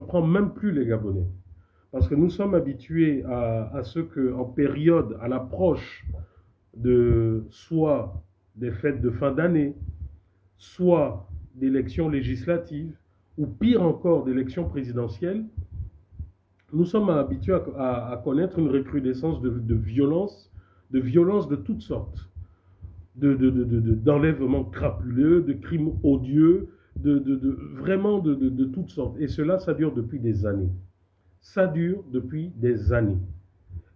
surprend même plus les Gabonais. Parce que nous sommes habitués à ce qu'en période, à l'approche de soit des fêtes de fin d'année, soit d'élections législatives, ou pire encore d'élections présidentielles, nous sommes habitués à connaître une recrudescence de violence, de toutes sortes, d'enlèvements crapuleux, de crimes odieux, vraiment de toutes sortes. Et cela, ça dure depuis des années. Ça dure depuis des années.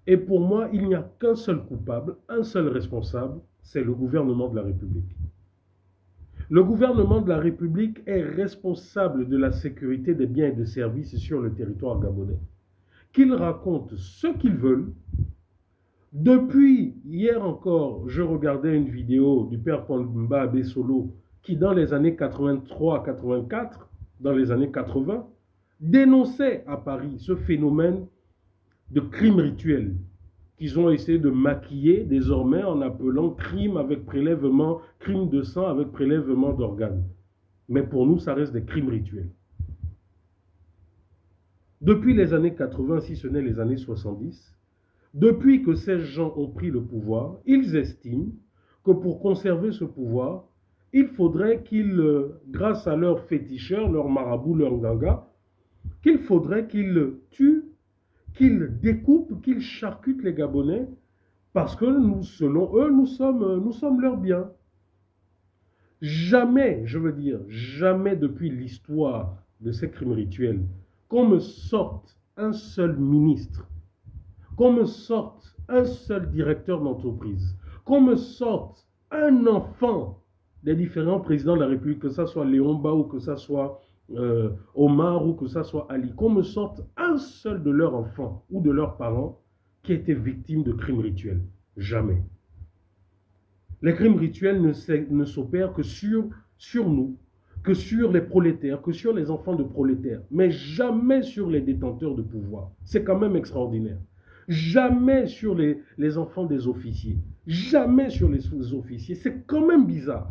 Et pour moi, il n'y a qu'un seul coupable, un seul responsable, c'est le gouvernement de la République. Le gouvernement de la République est responsable de la sécurité des biens et des services sur le territoire gabonais. Qu'ils racontent ce qu'ils veulent. Depuis hier encore, je regardais une vidéo du père Paul Mbemba Abesolo qui, dans les années 83-84, dans les années 80, dénonçait à Paris ce phénomène de crime rituel qu'ils ont essayé de maquiller désormais en appelant crime avec prélèvement, crime de sang avec prélèvement d'organes. Mais pour nous, ça reste des crimes rituels. Depuis les années 80, si ce n'est les années 70, depuis que ces gens ont pris le pouvoir, ils estiment que pour conserver ce pouvoir, il faudrait qu'ils, grâce à leurs féticheurs, leurs marabouts, leurs gangas, qu'il faudrait qu'ils tuent, qu'ils découpent, qu'ils charcutent les Gabonais, parce que nous, selon eux, nous sommes leurs biens. Jamais, je veux dire, jamais depuis l'histoire de ces crimes rituels, qu'on me sorte un seul ministre, qu'on me sorte un seul directeur d'entreprise, qu'on me sorte un enfant des différents présidents de la République, que ce soit Léon Ba ou que ce soit Omar ou que ce soit Ali, qu'on me sorte un seul de leurs enfants ou de leurs parents qui était victime de crimes rituels. Jamais. Les crimes rituels ne s'opèrent que sur nous, que sur les prolétaires, que sur les enfants de prolétaires, mais jamais sur les détenteurs de pouvoir. C'est quand même extraordinaire. Jamais sur les enfants des officiers, jamais sur les sous-officiers. C'est quand même bizarre.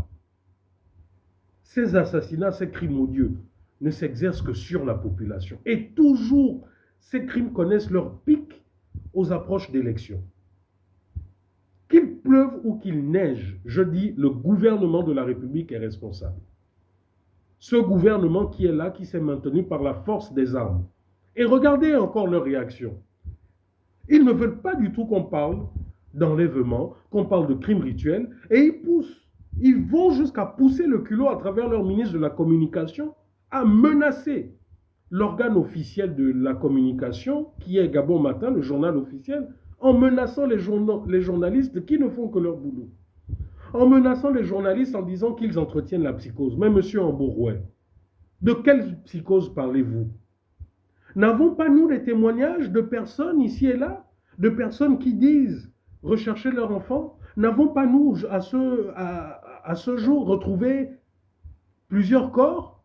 Ces assassinats, ces crimes odieux ne s'exercent que sur la population. Et toujours, ces crimes connaissent leur pic aux approches d'élections. Qu'il pleuve ou qu'il neige, je dis, le gouvernement de la République est responsable. Ce gouvernement qui est là, qui s'est maintenu par la force des armes. Et regardez encore leur réaction. Ils ne veulent pas du tout qu'on parle d'enlèvement, qu'on parle de crimes rituels, et ils poussent. Ils vont jusqu'à pousser le culot à travers leur ministre de la Communication à menacer l'organe officiel de la communication, qui est Gabon Matin, le journal officiel, en menaçant les journalistes qui ne font que leur boulot. En menaçant les journalistes en disant qu'ils entretiennent la psychose. Mais monsieur Ambourouet, de quelle psychose parlez-vous? N'avons pas nous des témoignages de personnes ici et là, de personnes qui disent rechercher leur enfant? N'avons pas nous à ce jour retrouvé plusieurs corps,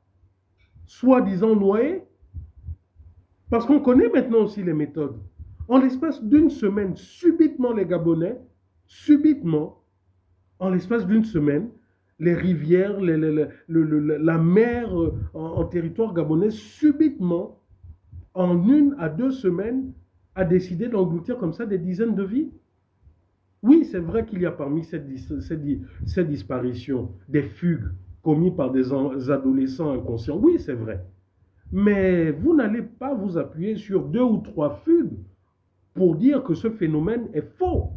soi-disant noyés? Parce qu'on connaît maintenant aussi les méthodes. En l'espace d'une semaine, subitement les Gabonais, subitement, en l'espace d'une semaine, les rivières, la mer en territoire gabonais, subitement, en 1 à 2 semaines, a décidé d'engloutir comme ça des dizaines de vies. Oui, c'est vrai qu'il y a parmi ces disparitions des fugues commises par des adolescents inconscients. Oui, c'est vrai. Mais vous n'allez pas vous appuyer sur 2 ou 3 fugues pour dire que ce phénomène est faux.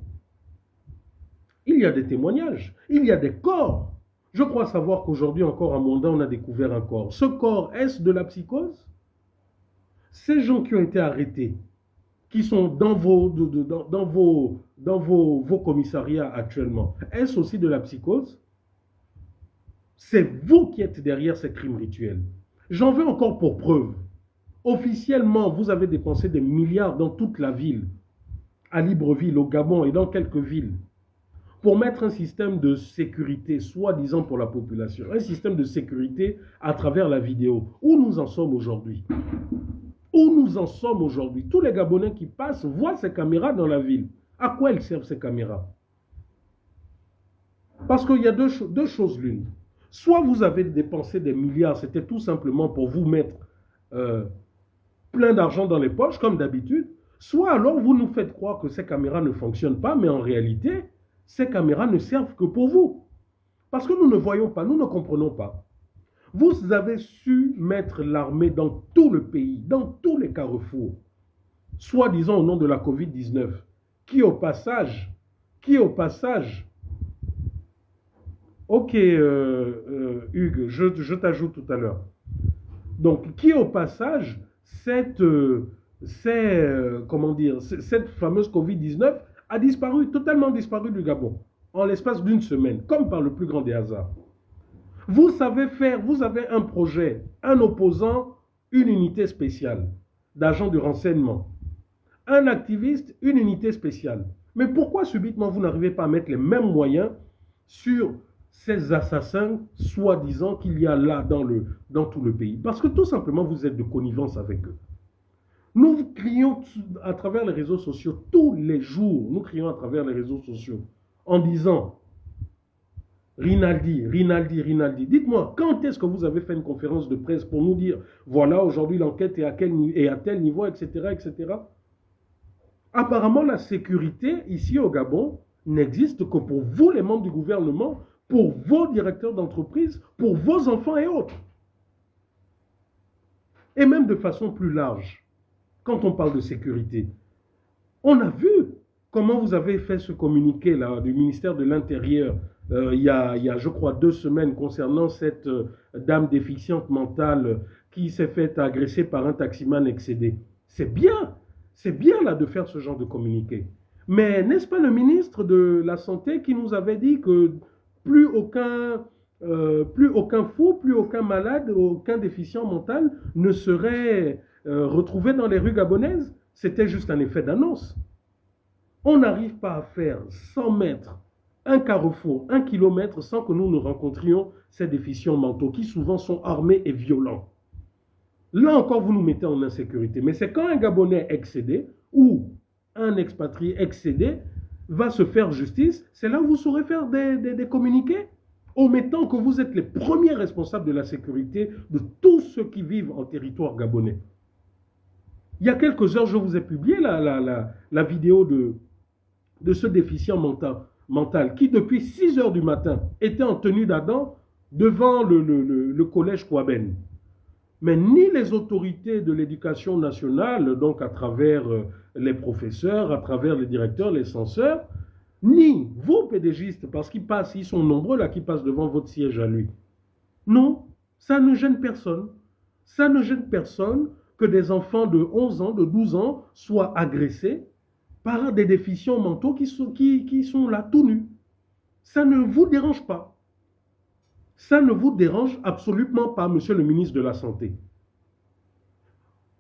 Il y a des témoignages, il y a des corps. Je crois savoir qu'aujourd'hui encore à Monda, on a découvert un corps. Ce corps, est-ce de la psychose? Ces gens qui ont été arrêtés, qui sont dans vos commissariats actuellement, est-ce aussi de la psychose? C'est vous qui êtes derrière ces crimes rituels. J'en veux encore pour preuve. Officiellement, vous avez dépensé des milliards dans toute la ville, à Libreville, au Gabon et dans quelques villes, pour mettre un système de sécurité, soi-disant pour la population, un système de sécurité à travers la vidéo. Où nous en sommes aujourd'hui? Où nous en sommes aujourd'hui? Tous les Gabonais qui passent voient ces caméras dans la ville. À quoi elles servent ces caméras? Parce qu'il y a deux choses l'une. Soit vous avez dépensé des milliards, c'était tout simplement pour vous mettre plein d'argent dans les poches, comme d'habitude, soit alors vous nous faites croire que ces caméras ne fonctionnent pas, mais en réalité, ces caméras ne servent que pour vous. Parce que nous ne voyons pas, nous ne comprenons pas. Vous avez su mettre l'armée dans tout le pays, dans tous les carrefours, soi-disant au nom de la Covid-19, qui au passage, ok Hugues, je t'ajoute tout à l'heure. Donc, qui au passage, cette fameuse Covid-19 a disparu, totalement disparu du Gabon, en l'espace d'une semaine, comme par le plus grand des hasards. Vous avez un projet, un opposant, une unité spéciale d'agents de renseignement. Un activiste, une unité spéciale. Mais pourquoi subitement vous n'arrivez pas à mettre les mêmes moyens sur ces assassins, soi-disant, qu'il y a là dans tout le pays? Parce que tout simplement, vous êtes de connivence avec eux. Nous crions à travers les réseaux sociaux, tous les jours, nous crions à travers les réseaux sociaux, en disant, Rinaldi, dites-moi, quand est-ce que vous avez fait une conférence de presse pour nous dire, voilà, aujourd'hui l'enquête est à tel niveau, etc., etc. Apparemment, la sécurité ici au Gabon n'existe que pour vous, les membres du gouvernement, pour vos directeurs d'entreprise, pour vos enfants et autres. Et même de façon plus large, quand on parle de sécurité. On a vu comment vous avez fait ce communiqué là, du ministère de l'Intérieur il y a, je crois, 2 semaines concernant cette dame déficiente mentale qui s'est fait agresser par un taximan excédé. C'est bien là de faire ce genre de communiqué. Mais n'est-ce pas le ministre de la Santé qui nous avait dit que plus aucun fou, plus aucun malade, aucun déficient mental ne serait retrouvé dans les rues gabonaises? C'était juste un effet d'annonce. On n'arrive pas à faire 100 mètres, un carrefour, 1 kilomètre sans que nous rencontrions ces déficients mentaux qui souvent sont armés et violents. Là encore, vous nous mettez en insécurité. Mais c'est quand un Gabonais excédé ou un expatrié excédé va se faire justice, c'est là où vous saurez faire des communiqués, omettant que vous êtes les premiers responsables de la sécurité de tous ceux qui vivent en territoire gabonais. Il y a quelques heures, je vous ai publié la vidéo de ce déficient mental qui, depuis 6 heures du matin, était en tenue d'Adam devant le collège Kouaben. Mais ni les autorités de l'éducation nationale, donc à travers les professeurs, à travers les directeurs, les censeurs, ni vos pédégistes, parce qu'ils passent, ils sont nombreux là qui passent devant votre siège à lui. Non, ça ne gêne personne. Ça ne gêne personne que des enfants de 11 ans, de 12 ans soient agressés par des déficients mentaux qui sont là tout nus. Ça ne vous dérange pas. Ça ne vous dérange absolument pas, monsieur le ministre de la Santé.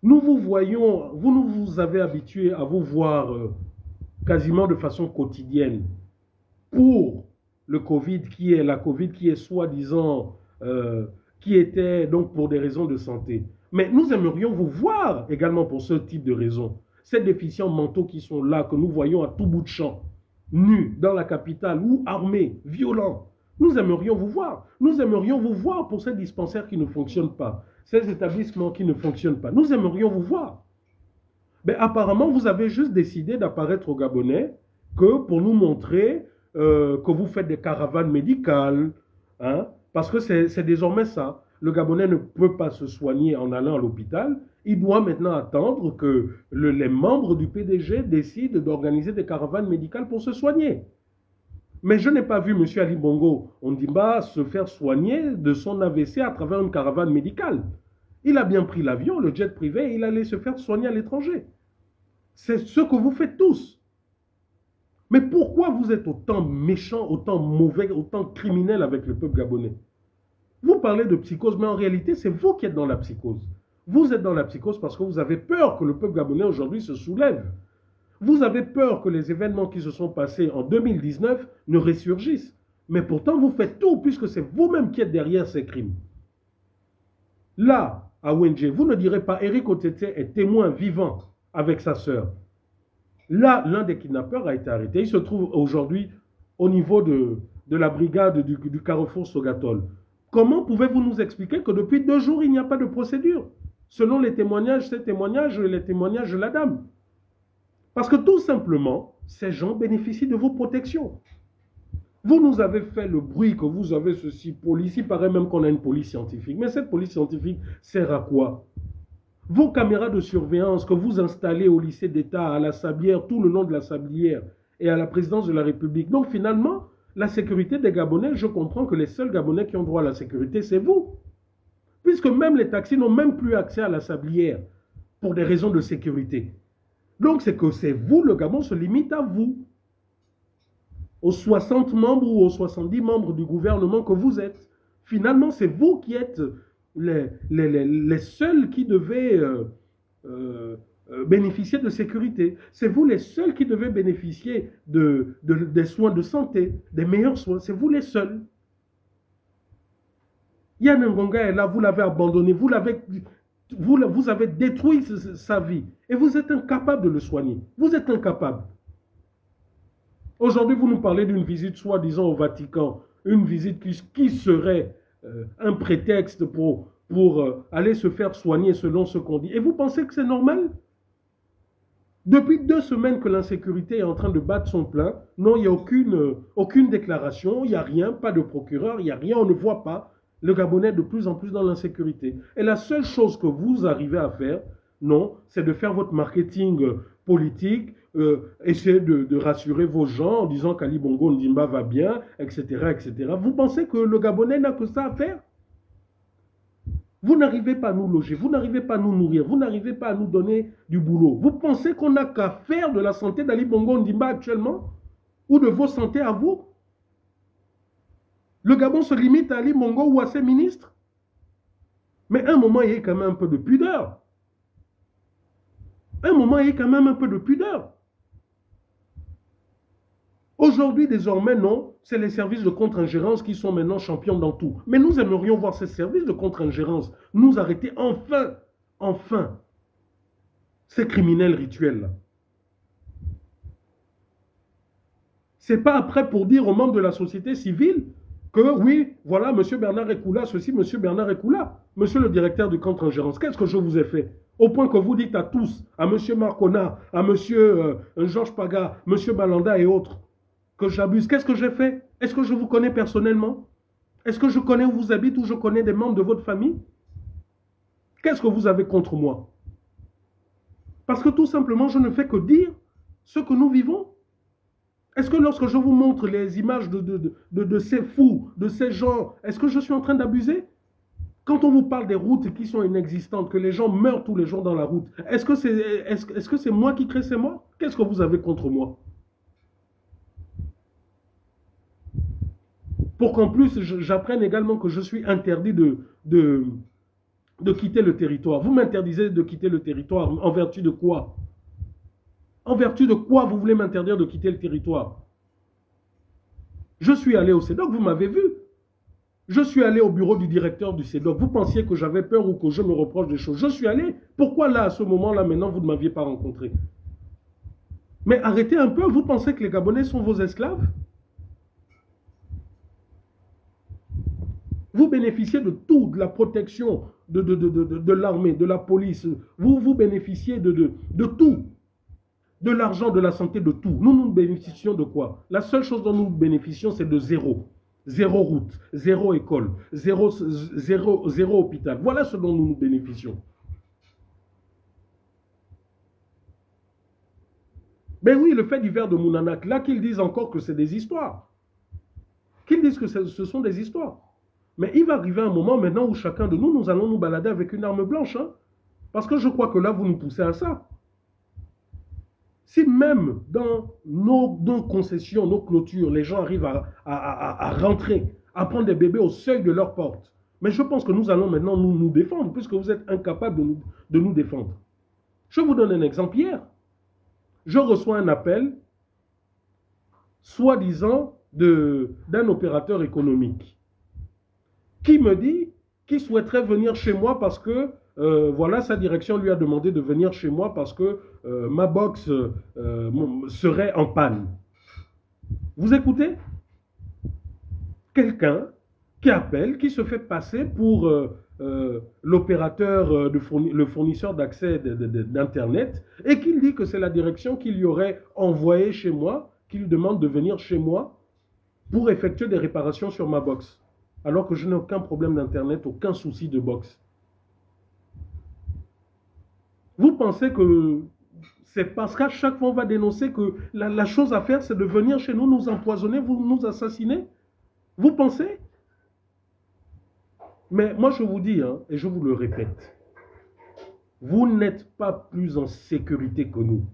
Nous vous voyons, vous nous avez habitués à vous voir quasiment de façon quotidienne pour le Covid, qui est soi-disant, qui était donc pour des raisons de santé. Mais nous aimerions vous voir également pour ce type de raisons. Ces déficients mentaux qui sont là, que nous voyons à tout bout de champ, nus dans la capitale ou armés, violents. Nous aimerions vous voir. Nous aimerions vous voir pour ces dispensaires qui ne fonctionnent pas, ces établissements qui ne fonctionnent pas. Nous aimerions vous voir. Mais apparemment, vous avez juste décidé d'apparaître au Gabonais que pour nous montrer que vous faites des caravanes médicales. Hein, parce que c'est désormais ça. Le Gabonais ne peut pas se soigner en allant à l'hôpital. Il doit maintenant attendre que les membres du PDG décident d'organiser des caravanes médicales pour se soigner. Mais je n'ai pas vu M. Ali Bongo Ondimba se faire soigner de son AVC à travers une caravane médicale. Il a bien pris l'avion, le jet privé, et il allait se faire soigner à l'étranger. C'est ce que vous faites tous. Mais pourquoi vous êtes autant méchant, autant mauvais, autant criminel avec le peuple gabonais? Vous parlez de psychose, mais en réalité, c'est vous qui êtes dans la psychose. Vous êtes dans la psychose parce que vous avez peur que le peuple gabonais aujourd'hui se soulève. Vous avez peur que les événements qui se sont passés en 2019 ne ressurgissent. Mais pourtant, vous faites tout puisque c'est vous-même qui êtes derrière ces crimes. Là, à Wenje, vous ne direz pas Eric Otete est témoin vivant avec sa sœur. Là, l'un des kidnappeurs a été arrêté. Il se trouve aujourd'hui au niveau de la brigade du carrefour Sogatol. Comment pouvez-vous nous expliquer que depuis 2 jours, il n'y a pas de procédure? selon les témoignages de la dame. Parce que tout simplement, ces gens bénéficient de vos protections. Vous nous avez fait le bruit que vous avez ceci, police. Il paraît même qu'on a une police scientifique. Mais cette police scientifique sert à quoi? Vos caméras de surveillance que vous installez au lycée d'État, à la Sablière, tout le long de la Sablière et à la présidence de la République. Donc finalement, la sécurité des Gabonais, je comprends que les seuls Gabonais qui ont droit à la sécurité, c'est vous. Puisque même les taxis n'ont même plus accès à la Sablière pour des raisons de sécurité. Donc c'est que c'est vous, le Gabon se limite à vous. Aux 60 membres ou aux 70 membres du gouvernement que vous êtes. Finalement, c'est vous qui êtes les seuls qui devaient bénéficier de sécurité. C'est vous les seuls qui devez bénéficier des soins de santé, des meilleurs soins. C'est vous les seuls. Yann Ngonga est là, vous l'avez abandonné, vous avez détruit sa vie. Et vous êtes incapable de le soigner. Vous êtes incapable. Aujourd'hui, vous nous parlez d'une visite soi-disant au Vatican, une visite qui serait un prétexte pour aller se faire soigner selon ce qu'on dit. Et vous pensez que c'est normal? Depuis 2 semaines que l'insécurité est en train de battre son plein, non, il n'y a aucune déclaration, il n'y a rien, pas de procureur, il n'y a rien, on ne voit pas le Gabonais de plus en plus dans l'insécurité. Et la seule chose que vous arrivez à faire, non, c'est de faire votre marketing politique, essayer de rassurer vos gens en disant qu'Ali Bongo Ndimba va bien, etc., etc. Vous pensez que le Gabonais n'a que ça à faire? Vous n'arrivez pas à nous loger, vous n'arrivez pas à nous nourrir, vous n'arrivez pas à nous donner du boulot. Vous pensez qu'on n'a qu'à faire de la santé d'Ali Bongo Ndimba actuellement? Ou de vos santé à vous? Le Gabon se limite à Ali Bongo ou à ses ministres? Mais à un moment, il y a quand même un peu de pudeur. À un moment, il y a quand même un peu de pudeur. Aujourd'hui, désormais, non, c'est les services de contre-ingérence qui sont maintenant champions dans tout. Mais nous aimerions voir ces services de contre-ingérence nous arrêter enfin, ces criminels rituels-là. Ce n'est pas après pour dire aux membres de la société civile que oui, voilà, M. Bernard Ekoula, ceci, M. Bernard Ekoula, monsieur le directeur du contre-ingérence, qu'est-ce que je vous ai fait? Au point que vous dites à tous, à M. Marcona, à M. Georges Paga, M. Balanda et autres, que j'abuse. Qu'est-ce que j'ai fait? Est-ce que je vous connais personnellement? Est-ce que je connais où vous habitez ou je connais des membres de votre famille? Qu'est-ce que vous avez contre moi? Parce que tout simplement, je ne fais que dire ce que nous vivons. Est-ce que lorsque je vous montre les images de ces fous, de ces gens, est-ce que je suis en train d'abuser? Quand on vous parle des routes qui sont inexistantes, que les gens meurent tous les jours dans la route, est-ce que c'est moi qui crée ces morts? Qu'est-ce que vous avez contre moi? Pour qu'en plus, j'apprenne également que je suis interdit de quitter le territoire. Vous m'interdisez de quitter le territoire. En vertu de quoi? En vertu de quoi vous voulez m'interdire de quitter le territoire? Je suis allé au CEDOC, vous m'avez vu. Je suis allé au bureau du directeur du CEDOC. Vous pensiez que j'avais peur ou que je me reproche des choses. Je suis allé. Pourquoi là, à ce moment-là, maintenant, vous ne m'aviez pas rencontré? Mais arrêtez un peu. Vous pensez que les Gabonais sont vos esclaves? Vous bénéficiez de tout, de la protection de l'armée, de la police. Vous bénéficiez de tout. De l'argent, de la santé, de tout. Nous bénéficions de quoi? La seule chose dont nous bénéficions, c'est de zéro. Zéro route, zéro école, zéro hôpital. Voilà ce dont nous bénéficions. Ben oui, le fait divers de Mounanak, là qu'ils disent encore que c'est des histoires. Qu'ils disent que ce sont des histoires. Mais il va arriver un moment maintenant où chacun de nous, nous allons nous balader avec une arme blanche. Hein? Parce que je crois que là, vous nous poussez à ça. Si même dans nos concessions, nos clôtures, les gens arrivent à rentrer, à prendre des bébés au seuil de leur porte, mais je pense que nous allons maintenant nous défendre, puisque vous êtes incapables de nous défendre. Je vous donne un exemple hier. Je reçois un appel, soi-disant, d'un opérateur économique, qui me dit qu'il souhaiterait venir chez moi parce que voilà, sa direction lui a demandé de venir chez moi parce que ma box serait en panne. Vous écoutez? Quelqu'un qui appelle, qui se fait passer pour l'opérateur, le fournisseur d'accès d'Internet, et qu'il dit que c'est la direction qui lui aurait envoyé chez moi, qui lui demande de venir chez moi pour effectuer des réparations sur ma box. Alors que je n'ai aucun problème d'Internet, aucun souci de box. Vous pensez que c'est parce qu'à chaque fois on va dénoncer que la chose à faire, c'est de venir chez nous, nous empoisonner, vous nous assassiner? Vous pensez? Mais moi je vous dis, et je vous le répète, vous n'êtes pas plus en sécurité que nous.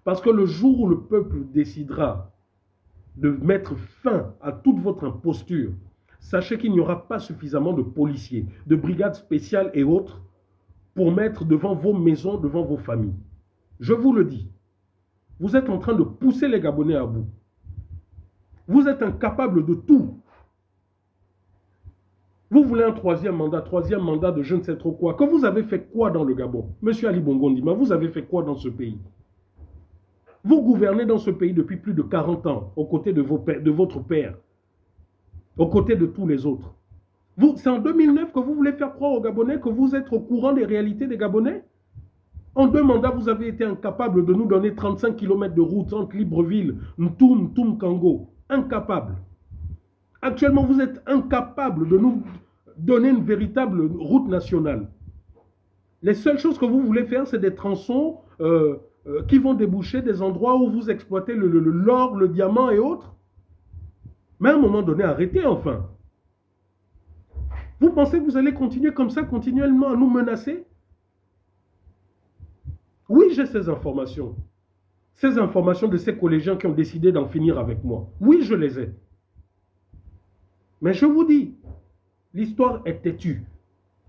Parce que le jour où le peuple décidera de mettre fin à toute votre imposture, sachez qu'il n'y aura pas suffisamment de policiers, de brigades spéciales et autres pour mettre devant vos maisons, devant vos familles. Je vous le dis, vous êtes en train de pousser les Gabonais à bout. Vous êtes incapables de tout. Vous voulez un troisième mandat de je ne sais trop quoi. Que vous avez fait quoi dans le Gabon? Monsieur Ali Bongo Ndima, vous avez fait quoi dans ce pays? Vous gouvernez dans ce pays depuis plus de 40 ans, aux côtés de votre père, aux côtés de tous les autres. C'est en 2009 que vous voulez faire croire aux Gabonais que vous êtes au courant des réalités des Gabonais? En 2 mandats, vous avez été incapable de nous donner 35 km de route entre Libreville, Ntoum, Kango. Incapable. Actuellement, vous êtes incapable de nous donner une véritable route nationale. Les seules choses que vous voulez faire, c'est des tronçons qui vont déboucher des endroits où vous exploitez l'or, le diamant et autres. Mais à un moment donné, arrêtez enfin. Vous pensez que vous allez continuer comme ça, continuellement à nous menacer? Oui, j'ai ces informations. Ces informations de ces collégiens qui ont décidé d'en finir avec moi. Oui, je les ai. Mais je vous dis, l'histoire est têtue.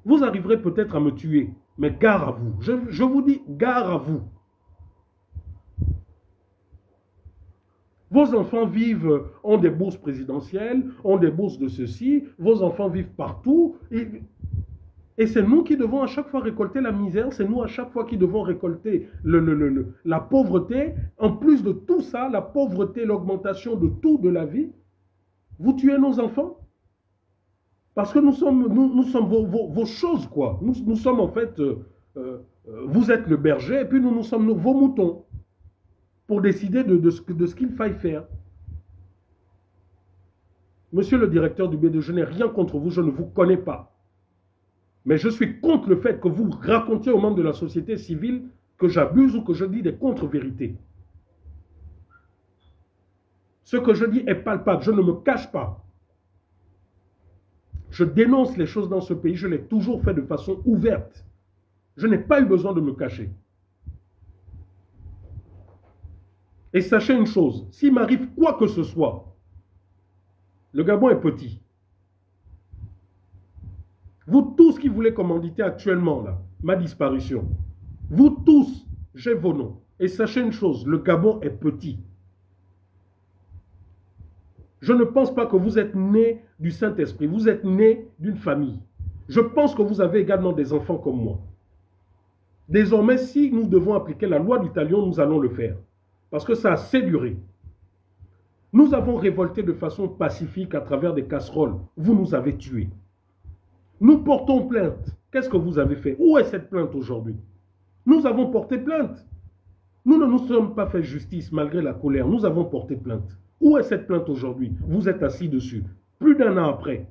Vous arriverez peut-être à me tuer, mais gare à vous. Je vous dis, gare à vous. Vos enfants ont des bourses présidentielles, ont des bourses de ceci, vos enfants vivent partout. Et c'est nous qui devons à chaque fois récolter la misère, c'est nous à chaque fois qui devons récolter la pauvreté. En plus de tout ça, la pauvreté, l'augmentation de tout de la vie, vous tuez nos enfants. Parce que nous sommes vos choses, quoi. Nous sommes en fait, vous êtes le berger et puis nous sommes vos moutons pour décider de ce qu'il faille faire. Monsieur le directeur du BD, je n'ai rien contre vous, je ne vous connais pas. Mais je suis contre le fait que vous racontiez aux membres de la société civile que j'abuse ou que je dis des contre-vérités. Ce que je dis est palpable, je ne me cache pas. Je dénonce les choses dans ce pays, je l'ai toujours fait de façon ouverte. Je n'ai pas eu besoin de me cacher. Et sachez une chose, s'il m'arrive quoi que ce soit, le Gabon est petit. Vous tous qui voulez commanditer actuellement là, ma disparition, vous tous, j'ai vos noms. Et sachez une chose, le Gabon est petit. Je ne pense pas que vous êtes né du Saint-Esprit, vous êtes né d'une famille. Je pense que vous avez également des enfants comme moi. Désormais, si nous devons appliquer la loi du talion, nous allons le faire. Parce que ça a assez duré. Nous avons révolté de façon pacifique à travers des casseroles. Vous nous avez tués. Nous portons plainte. Qu'est-ce que vous avez fait? Où est cette plainte aujourd'hui? Nous avons porté plainte. Nous ne nous sommes pas fait justice malgré la colère. Nous avons porté plainte. Où est cette plainte aujourd'hui? Vous êtes assis dessus. Plus d'1 an après.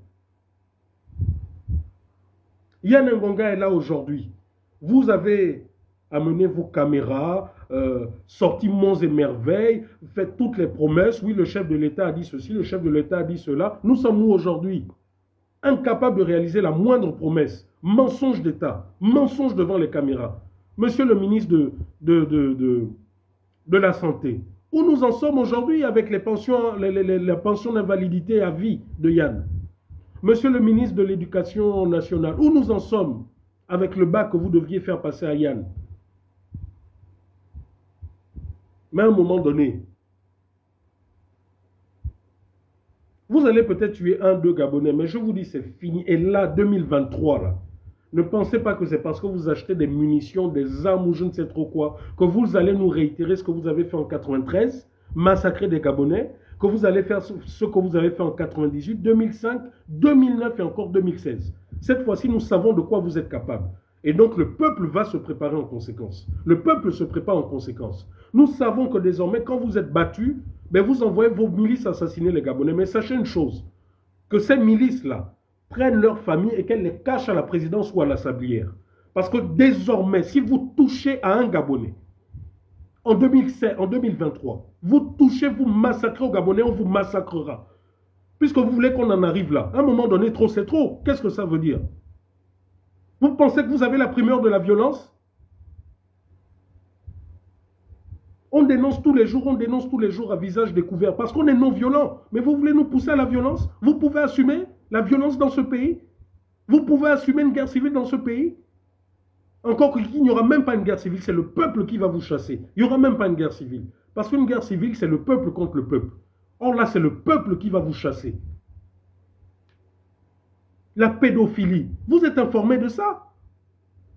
Yann Ngonga est là aujourd'hui. Vous avez amené vos caméras, sorti monts et merveilles, faites toutes les promesses. Oui, le chef de l'État a dit ceci, le chef de l'État a dit cela. Nous sommes où aujourd'hui? Incapables de réaliser la moindre promesse. Mensonge d'État, mensonge devant les caméras. Monsieur le ministre de la Santé, où nous en sommes aujourd'hui avec les pensions, la pension d'invalidité à vie de Yann? Monsieur le ministre de l'Éducation nationale, où nous en sommes avec le bac que vous deviez faire passer à Yann? Mais à un moment donné, vous allez peut-être tuer 1-2 Gabonais, mais je vous dis, c'est fini. Et là, 2023, là, ne pensez pas que c'est parce que vous achetez des munitions, des armes ou je ne sais trop quoi, que vous allez nous réitérer ce que vous avez fait en 93, massacrer des Gabonais, que vous allez faire ce que vous avez fait en 98, 2005, 2009 et encore 2016. Cette fois-ci, nous savons de quoi vous êtes capable. Et donc, le peuple va se préparer en conséquence. Le peuple se prépare en conséquence. Nous savons que désormais, quand vous êtes battus, ben vous envoyez vos milices assassiner les Gabonais. Mais sachez une chose, que ces milices-là prennent leurs familles et qu'elles les cachent à la présidence ou à la sablière. Parce que désormais, si vous touchez à un Gabonais, en 2007, en 2023, vous touchez, vous massacrez au Gabonais, on vous massacrera. Puisque vous voulez qu'on en arrive là. À un moment donné, trop c'est trop. Qu'est-ce que ça veut dire? Vous pensez que vous avez la primeur de la violence? On dénonce tous les jours à visage découvert parce qu'on est non-violent. Mais vous voulez nous pousser à la violence? Vous pouvez assumer la violence dans ce pays? Vous pouvez assumer une guerre civile dans ce pays? Encore qu'il n'y aura même pas une guerre civile, c'est le peuple qui va vous chasser. Il n'y aura même pas une guerre civile. Parce qu'une guerre civile, c'est le peuple contre le peuple. Or là, c'est le peuple qui va vous chasser. La pédophilie, vous êtes informés de ça?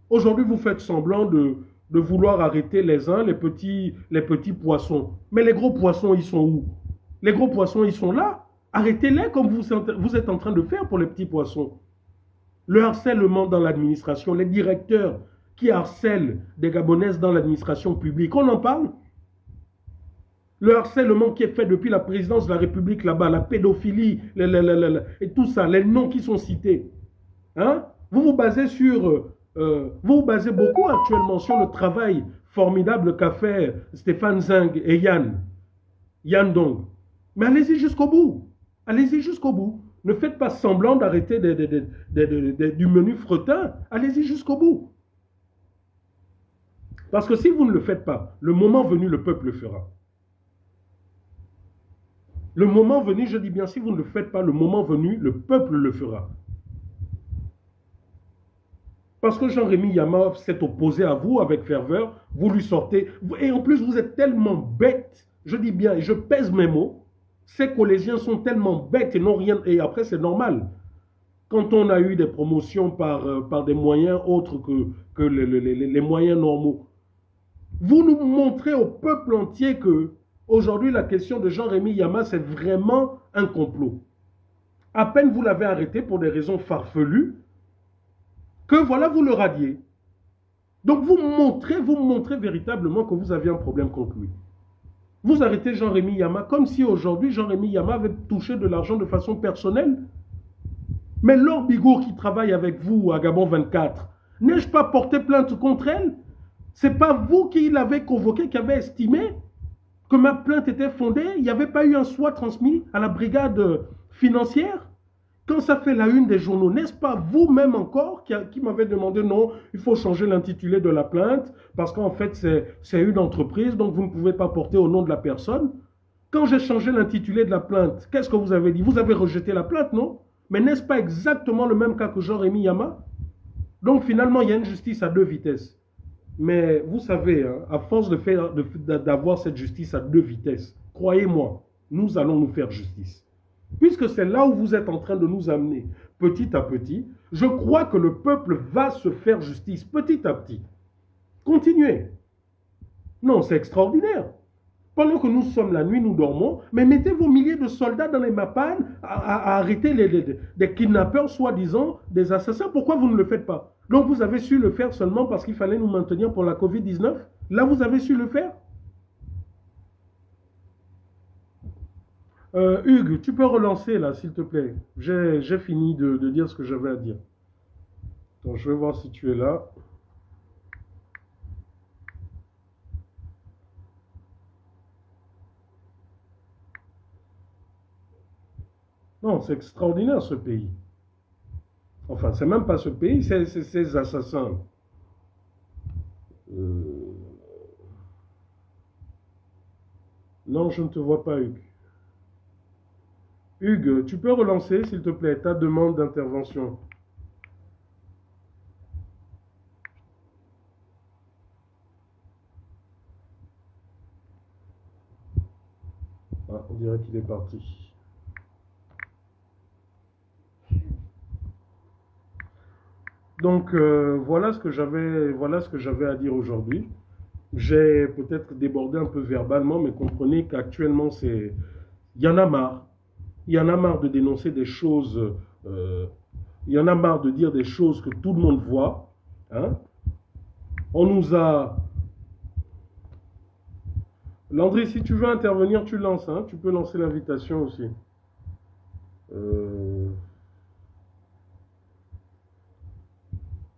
Aujourd'hui, vous faites semblant de vouloir arrêter les uns, les petits poissons. Mais les gros poissons, ils sont où? Les gros poissons, ils sont là. Arrêtez-les comme vous êtes en train de faire pour les petits poissons. Le harcèlement dans l'administration, les directeurs qui harcèlent des Gabonaises dans l'administration publique, on en parle? Le harcèlement qui est fait depuis la présidence de la République là-bas, la pédophilie, et tout ça, les noms qui sont cités. Hein? Vous vous basez beaucoup actuellement sur le travail formidable qu'a fait Stéphane Zeng et Yann Dong. Mais allez-y jusqu'au bout. Allez-y jusqu'au bout. Ne faites pas semblant d'arrêter du menu fretin. Allez-y jusqu'au bout. Parce que si vous ne le faites pas, le moment venu, le peuple le fera. Le moment venu, je dis bien, si vous ne le faites pas, le moment venu, le peuple le fera. Parce que Jean-Rémy Yama s'est opposé à vous avec ferveur, vous lui sortez. Et en plus, vous êtes tellement bête, je dis bien, et je pèse mes mots, ces collégiens sont tellement bêtes et n'ont rien. Et après, c'est normal. Quand on a eu des promotions par des moyens autres que les moyens normaux, vous nous montrez au peuple entier que aujourd'hui, la question de Jean-Rémy Yama, c'est vraiment un complot. À peine vous l'avez arrêté pour des raisons farfelues, que voilà, vous le radiez. Donc vous montrez véritablement que vous aviez un problème contre lui. Vous arrêtez Jean-Rémy Yama comme si aujourd'hui Jean-Rémy Yama avait touché de l'argent de façon personnelle. Mais Laure Bigour qui travaille avec vous à Gabon 24, n'ai-je pas porté plainte contre elle? C'est pas vous qui l'avez convoqué, qui avez estimé que ma plainte était fondée? Il n'y avait pas eu un SWAT transmis à la brigade financière? Quand ça fait la une des journaux, n'est-ce pas vous-même encore qui m'avez demandé non, il faut changer l'intitulé de la plainte parce qu'en fait c'est une entreprise donc vous ne pouvez pas porter au nom de la personne? Quand j'ai changé l'intitulé de la plainte, qu'est-ce que vous avez dit? Vous avez rejeté la plainte, non? Mais n'est-ce pas exactement le même cas que Jean-Rémy Yama? Donc finalement il y a une justice à deux vitesses. Mais vous savez, hein, à force d'avoir cette justice à deux vitesses, croyez-moi, nous allons nous faire justice. Puisque c'est là où vous êtes en train de nous amener petit à petit, je crois que le peuple va se faire justice petit à petit. Continuez. Non, c'est extraordinaire. Pendant que nous sommes la nuit, nous dormons, mais mettez vos milliers de soldats dans les mapanes à arrêter des kidnappeurs, soi-disant des assassins. Pourquoi vous ne le faites pas? Donc vous avez su le faire seulement parce qu'il fallait nous maintenir pour la Covid-19? Là, vous avez su le faire? Hugues, tu peux relancer là, s'il te plaît. J'ai fini de dire ce que j'avais à dire. Donc, je vais voir si tu es là. Non, c'est extraordinaire ce pays. Enfin, c'est même pas ce pays, c'est ces assassins. Non, je ne te vois pas, Hugues. Hugues, tu peux relancer, s'il te plaît, ta demande d'intervention. Ah, on dirait qu'il est parti. Donc, voilà ce que j'avais à dire aujourd'hui. J'ai peut-être débordé un peu verbalement, mais comprenez qu'actuellement, il y en a marre. Il y en a marre de dénoncer des choses Il y en a marre de dire des choses que tout le monde voit. Hein. On nous a... Landry, si tu veux intervenir, tu lances. Hein. Tu peux lancer l'invitation aussi. Il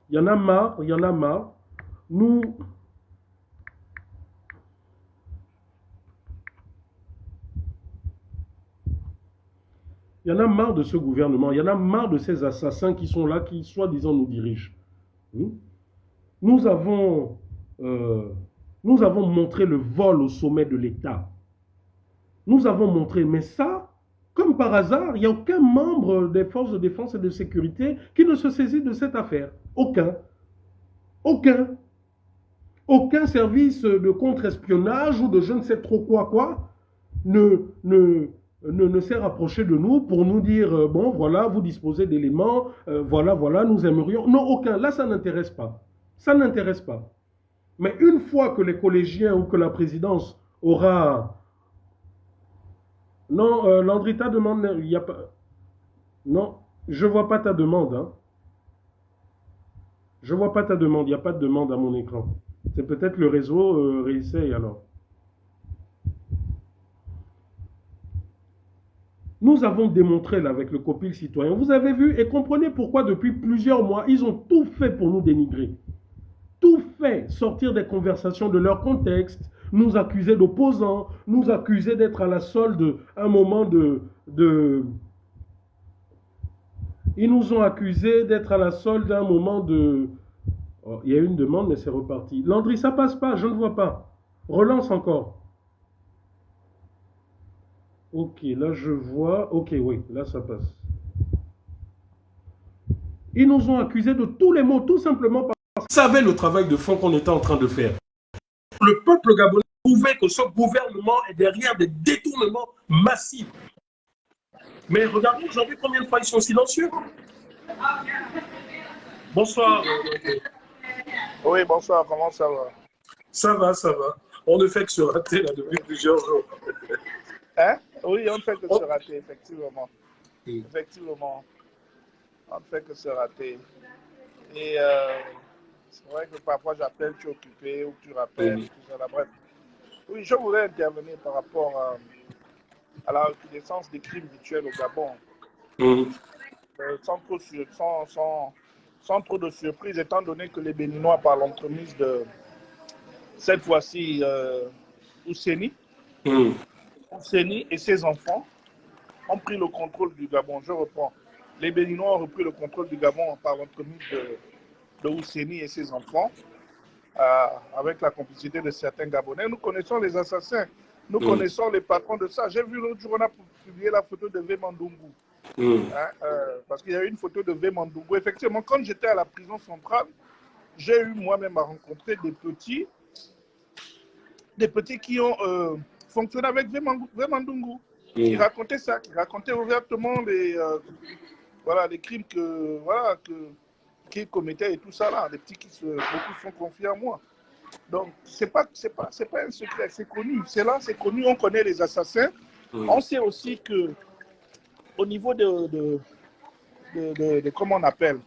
y en a marre, il y en a marre. Nous... Il y en a marre de ce gouvernement, il y en a marre de ces assassins qui sont là, qui soi-disant nous dirigent. Nous avons, nous avons montré le vol au sommet de l'État. Nous avons montré, mais ça, comme par hasard, il n'y a aucun membre des forces de défense et de sécurité qui ne se saisit de cette affaire. Aucun. Aucun. Aucun service de contre-espionnage ou de je ne sais trop quoi ne s'est rapproché de nous pour nous dire bon, voilà, vous disposez d'éléments, voilà, nous aimerions. Non, aucun. Là, ça n'intéresse pas. Ça n'intéresse pas. Mais une fois que les collégiens ou que la présidence aura... Non, Landry, ta demande, il n'y a pas... Non, je ne vois pas ta demande. Hein. Je ne vois pas ta demande, il n'y a pas de demande à mon écran. C'est peut-être le réseau réessaye alors. Nous avons démontré là avec le COPIL citoyen, vous avez vu et comprenez pourquoi depuis plusieurs mois, ils ont tout fait pour nous dénigrer. Tout fait, sortir des conversations de leur contexte, nous accuser d'opposants, nous accuser d'être à la solde un moment Ils nous ont accusés d'être à la solde d'un moment de... Oh, il y a une demande, mais c'est reparti. Landry, ça passe pas, je ne vois pas. Relance encore. Ok, là je vois. Ok, oui, là ça passe. Ils nous ont accusés de tous les maux, tout simplement parce qu'ils savaient le travail de fond qu'on était en train de faire. Le peuple gabonais trouvait que ce gouvernement est derrière des détournements massifs. Mais regardez aujourd'hui combien de fois ils sont silencieux. Bonsoir. Oui, bonsoir, comment ça va? Ça va, ça va. On ne fait que se rater là depuis plusieurs jours. Hein? Oui, on ne fait que se rater, effectivement. Effectivement, on ne fait que se rater. Et c'est vrai que parfois j'appelle, tu es occupé, ou tu rappelles, tout ça, là, bref. Oui, je voulais intervenir par rapport à la recrudescence des crimes rituels au Gabon. Sans trop de surprise, étant donné que les Béninois, par l'entremise de cette fois-ci Ouseni et ses enfants, ont pris le contrôle du Gabon. Je reprends. Les Béninois ont repris le contrôle du Gabon par l'entremise de Ouseni et ses enfants, avec la complicité de certains Gabonais. Nous connaissons les assassins, nous connaissons les patrons de ça. J'ai vu l'autre jour, on a publié la photo de Vemandungu. Parce qu'il y a eu une photo de Vemandungu. Effectivement, quand j'étais à la prison centrale, j'ai eu moi-même à rencontrer des petits qui ont fonctionné avec Vemandungu. Qui racontaient ça, qui racontaient ouvertement les crimes qu'ils commettaient et tout ça là. Les petits beaucoup sont confiés à moi. Donc c'est pas un secret, c'est connu. C'est là, c'est connu. On connaît les assassins. On sait aussi que au niveau de comment on appelle,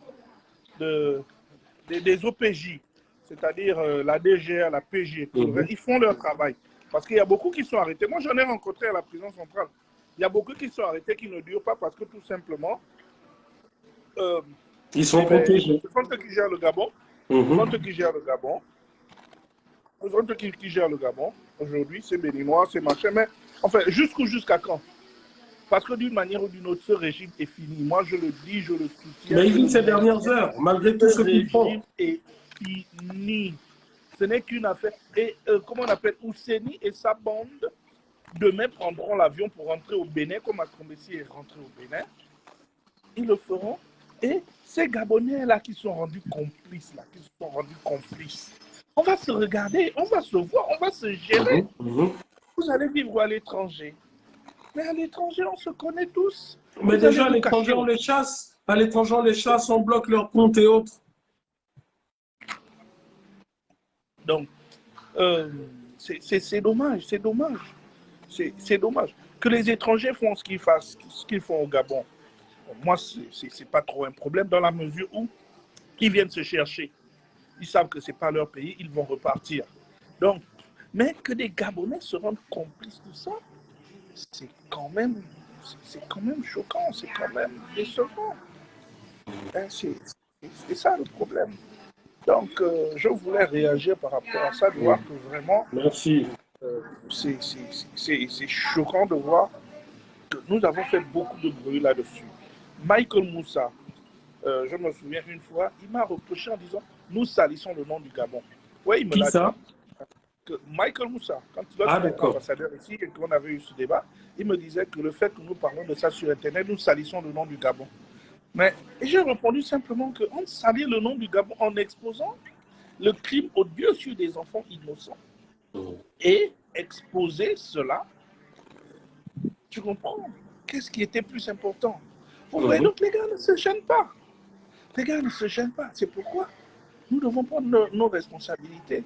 des OPJ, c'est-à-dire la DGA, la PG, ils font leur travail. Parce qu'il y a beaucoup qui sont arrêtés. Moi, j'en ai rencontré à la prison centrale. Il y a beaucoup qui sont arrêtés qui ne durent pas parce que tout simplement, ils sont protégés. Ce sont eux qui gèrent le Gabon. Ce sont eux qui gèrent le Gabon. Ce sont eux qui gèrent le Gabon. Aujourd'hui, c'est béninois, c'est machin. Mais enfin, jusqu'à quand? Parce que d'une manière ou d'une autre, ce régime est fini. Moi, je le dis, je le soutiens. Mais il vit ces dernières heures, malgré tout ce qu'ils font. Ce régime est fini. Ce n'est qu'une affaire. Et comment on appelle, Ouseni et sa bande, demain prendront l'avion pour rentrer au Bénin, comme Akombessi est rentré au Bénin. Ils le feront. Et ces Gabonais-là qui sont rendus complices, on va se regarder, on va se voir, on va se gérer. Vous allez vivre à l'étranger. Mais à l'étranger, on se connaît tous. Mais déjà, à l'étranger, on les chasse. À l'étranger, on les chasse, on bloque leurs comptes et autres. Donc, c'est dommage, c'est dommage. C'est dommage que les étrangers font ce qu'ils font au Gabon. Moi, ce n'est pas trop un problème dans la mesure où ils viennent se chercher. Ils savent que ce n'est pas leur pays, ils vont repartir. Donc, mais que des Gabonais se rendent complices de ça, c'est quand même choquant, c'est quand même décevant. Hein, c'est ça le problème. Donc, je voulais réagir par rapport à ça, de voir que vraiment, Merci. c'est choquant de voir que nous avons fait beaucoup de bruit là-dessus. Michael Moussa, je me souviens une fois, il m'a reproché en disant nous salissons le nom du Gabon. Oui, il me Qui l'a ça? dit. Que Michael Moussa, quand il était d'accord. ambassadeur ici et qu'on avait eu ce débat, il me disait que le fait que nous parlons de ça sur Internet, nous salissons le nom du Gabon. Mais j'ai répondu simplement qu'on salit le nom du Gabon en exposant le crime odieux sur des enfants innocents. Et exposer cela, tu comprends? Qu'est-ce qui était plus important? Vous voyez, donc les gars ne se gênent pas. Les gars ne se gênent pas. C'est pourquoi nous devons prendre nos responsabilités.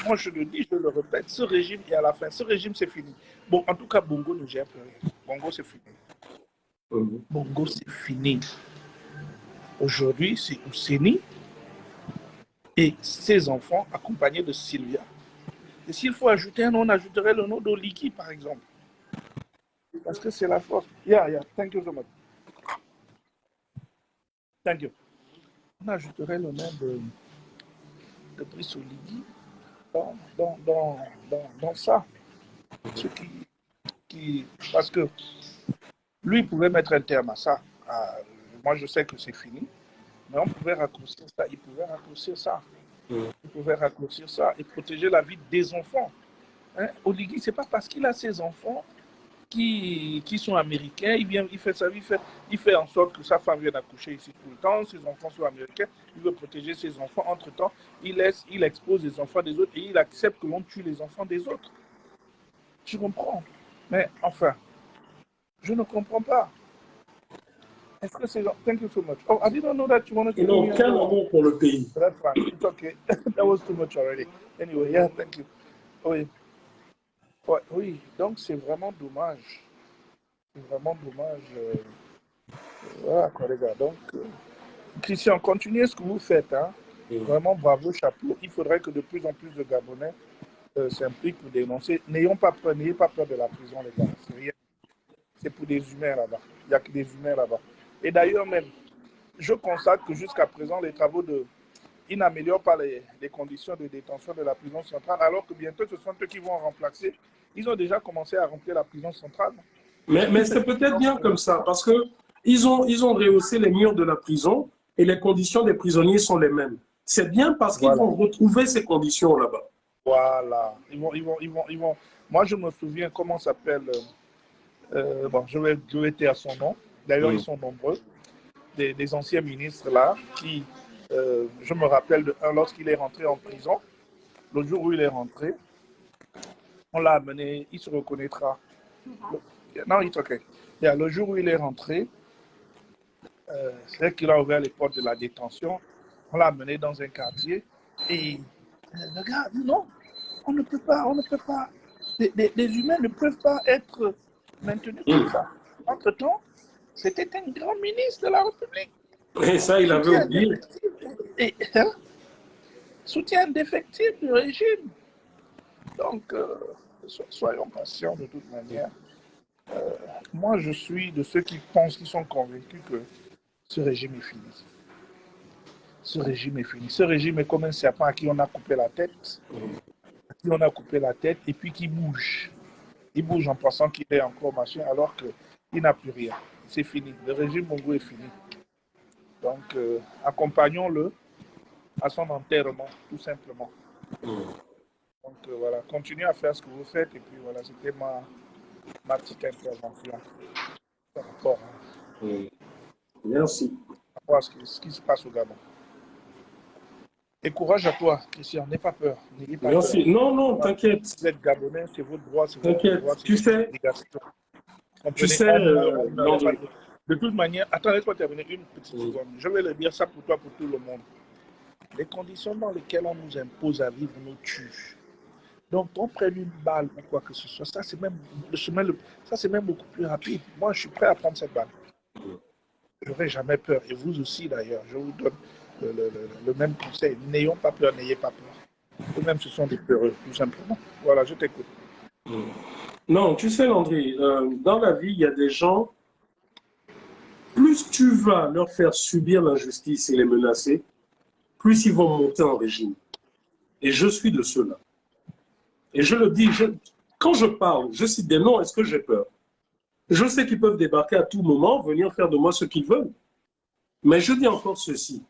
Moi, je le dis, je le répète, ce régime est à la fin. Ce régime, c'est fini. Bon, en tout cas, Bongo ne gère plus rien. Bongo, c'est fini. Bongo, c'est fini. Aujourd'hui, c'est Ouseni et ses enfants accompagnés de Sylvia. Et s'il faut ajouter un nom, on ajouterait le nom d'Oliki, par exemple. Parce que c'est la force. Yeah, thank you so much. Thank you. On ajouterait le nom de Brice Oligi dans ça. Ce parce que lui, il pouvait mettre un terme à ça. Moi, je sais que c'est fini, mais on pouvait raccourcir ça. Il pouvait raccourcir ça. Il pouvait raccourcir ça et protéger la vie des enfants. Hein? Oligui, ce n'est pas parce qu'il a ses enfants qui sont américains, il fait sa vie, il fait en sorte que sa femme vienne accoucher ici tout le temps, ses enfants sont américains, il veut protéger ses enfants. Entre-temps, il expose les enfants des autres et il accepte que l'on tue les enfants des autres. Tu comprends? Mais enfin, je ne comprends pas. Est-ce que c'est... Thank you so much. Oh, I didn't know that you wanted to... Non, quel amour pour le pays. That's fine. It's okay. That was too much already. Anyway, yeah, thank you. Oui. Ouais, oui, donc c'est vraiment dommage. C'est vraiment dommage. Voilà, quoi, les gars. Donc, Christian, continuez ce que vous faites. Hein. Vraiment, bravo, chapeau. Il faudrait que de plus en plus de Gabonais s'impliquent pour dénoncer. N'ayez pas peur de la prison, les gars. C'est rien. C'est pour des humains là-bas. Il n'y a que des humains là-bas. Et d'ailleurs, même, je constate que jusqu'à présent, les travaux ils n'améliorent pas les conditions de détention de la prison centrale, alors que bientôt, ce sont eux qui vont remplacer. Ils ont déjà commencé à remplir la prison centrale. Mais c'est peut-être bien comme ça, parce qu'ils ont rehaussé les murs de la prison et les conditions des prisonniers sont les mêmes. C'est bien parce qu'ils vont retrouver ces conditions là-bas. Voilà. Ils vont. Moi, je me souviens comment s'appelle... bon, je vais taire son nom. D'ailleurs, ils sont nombreux. Des anciens ministres là, qui, je me rappelle de un, lorsqu'il est rentré en prison, le jour où il est rentré, on l'a amené, il se reconnaîtra. Non, it's okay. Yeah, le jour où il est rentré, c'est vrai qu'il a ouvert les portes de la détention, on l'a amené dans un quartier, et le gars dit non, on ne peut pas, des humains ne peuvent pas être maintenus comme ça. Entre-temps, c'était un grand ministre de la République. Et ça, il avait oublié. Soutien indéfectible du régime. Donc, soyons patients de toute manière. Moi, je suis de ceux qui pensent, qui sont convaincus que ce régime est fini. Ce régime est fini. Ce régime est comme un serpent à qui on a coupé la tête. À qui on a coupé la tête et puis qui bouge. Il bouge en pensant qu'il est encore machin alors qu'il n'a plus rien. C'est fini. Le régime Bongo est fini. Donc, accompagnons-le à son enterrement, tout simplement. Donc, voilà, continuez à faire ce que vous faites. Et puis, voilà, c'était ma petite intervention par rapport Merci. à ce qui se passe au Gabon. Et courage à toi, Christian. N'aie pas peur. Merci. Peur. Non, t'inquiète. Vous êtes Gabonais, c'est votre droit. T'inquiète. Tu sais, de toute manière, attends, laisse-moi terminer une petite seconde. Je vais le dire ça pour toi, pour tout le monde. Les conditions dans lesquelles on nous impose à vivre nous tuent. Donc, on prenne une balle ou quoi que ce soit, ça c'est même beaucoup plus rapide. Moi, je suis prêt à prendre cette balle. n'aurai jamais peur. Et vous aussi, d'ailleurs, je vous donne le même conseil. N'ayons pas peur, n'ayez pas peur. Eux-mêmes, ce sont des peureux, tout simplement. Voilà, je t'écoute. Non, tu sais, Landry, dans la vie, il y a des gens, plus tu vas leur faire subir l'injustice et les menacer, plus ils vont monter en régime. Et je suis de ceux-là. Et je le dis, quand je parle, je cite des noms, est-ce que j'ai peur? Je sais qu'ils peuvent débarquer à tout moment, venir faire de moi ce qu'ils veulent. Mais je dis encore ceci,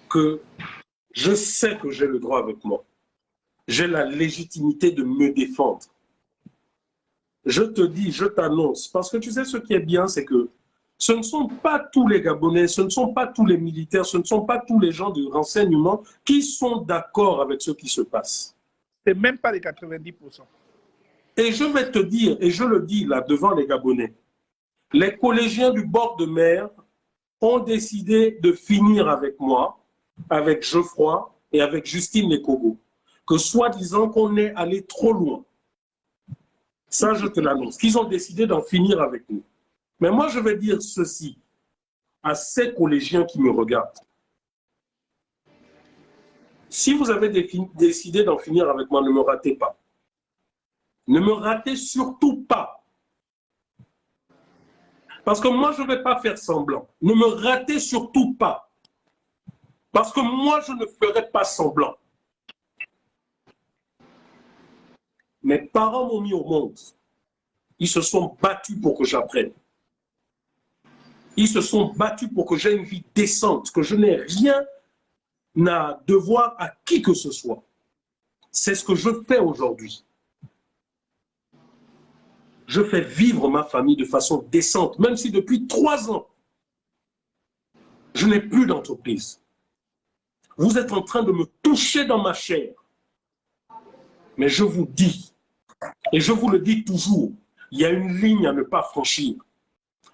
que je sais que j'ai le droit avec moi. J'ai la légitimité de me défendre. Je te dis, je t'annonce, parce que tu sais ce qui est bien, c'est que ce ne sont pas tous les Gabonais, ce ne sont pas tous les militaires, ce ne sont pas tous les gens de renseignement qui sont d'accord avec ce qui se passe. C'est même pas les 90%. Et je vais te dire, et je le dis là devant les Gabonais, les collégiens du bord de mer ont décidé de finir avec moi, avec Geoffroy et avec Justine Lekogo, que soi-disant qu'on est allé trop loin. Ça, je te l'annonce, qu'ils ont décidé d'en finir avec nous. Mais moi, je vais dire ceci à ces collégiens qui me regardent. Si vous avez décidé d'en finir avec moi, ne me ratez pas. Ne me ratez surtout pas. Parce que moi, je ne vais pas faire semblant. Ne me ratez surtout pas. Parce que moi, je ne ferai pas semblant. Mes parents m'ont mis au monde. Ils se sont battus pour que j'apprenne. Ils se sont battus pour que j'aie une vie décente, que je n'ai rien à devoir à qui que ce soit. C'est ce que je fais aujourd'hui. Je fais vivre ma famille de façon décente, même si depuis 3 ans, je n'ai plus d'entreprise. Vous êtes en train de me toucher dans ma chair. Mais je vous dis, et je vous le dis toujours, il y a une ligne à ne pas franchir.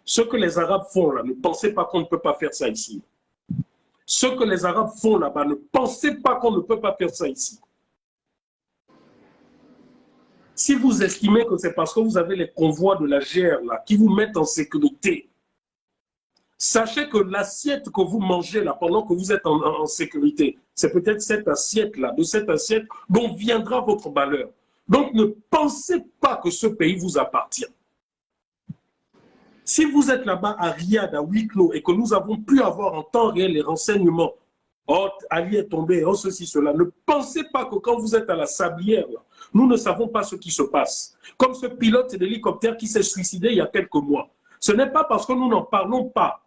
Ce que les Arabes font là, ne pensez pas qu'on ne peut pas faire ça ici. Ce que les Arabes font là-bas, ne pensez pas qu'on ne peut pas faire ça ici. Si vous estimez que c'est parce que vous avez les convois de la GR là, qui vous mettent en sécurité, sachez que l'assiette que vous mangez là pendant que vous êtes en sécurité, c'est peut-être cette assiette-là, de cette assiette dont viendra votre malheur. Donc ne pensez pas que ce pays vous appartient. Si vous êtes là-bas à Riyad, à huis clos, et que nous avons pu avoir en temps réel les renseignements, oh, Ali est tombé, oh, ceci, cela, ne pensez pas que quand vous êtes à la Sablière, là, nous ne savons pas ce qui se passe. Comme ce pilote d'hélicoptère qui s'est suicidé il y a quelques mois. Ce n'est pas parce que nous n'en parlons pas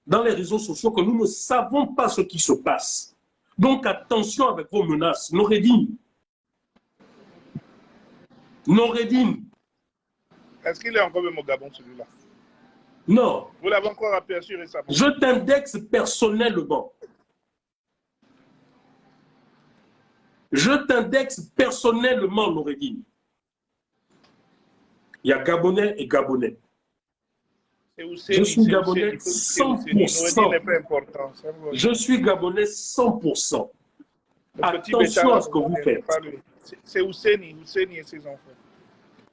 dans les réseaux sociaux que nous ne savons pas ce qui se passe. Donc attention avec vos menaces. Noureddine. Noureddine. Est-ce qu'il est encore même au Gabon, celui-là? Non. Vous l'avez encore aperçu récemment? Je t'indexe personnellement. Je t'indexe personnellement, Noureddine. Il y a Gabonais et Gabonais. Je suis Gabonais 100%. Je suis Gabonais 100%. Attention à ce que vous faites. C'est Ousseini et ses enfants.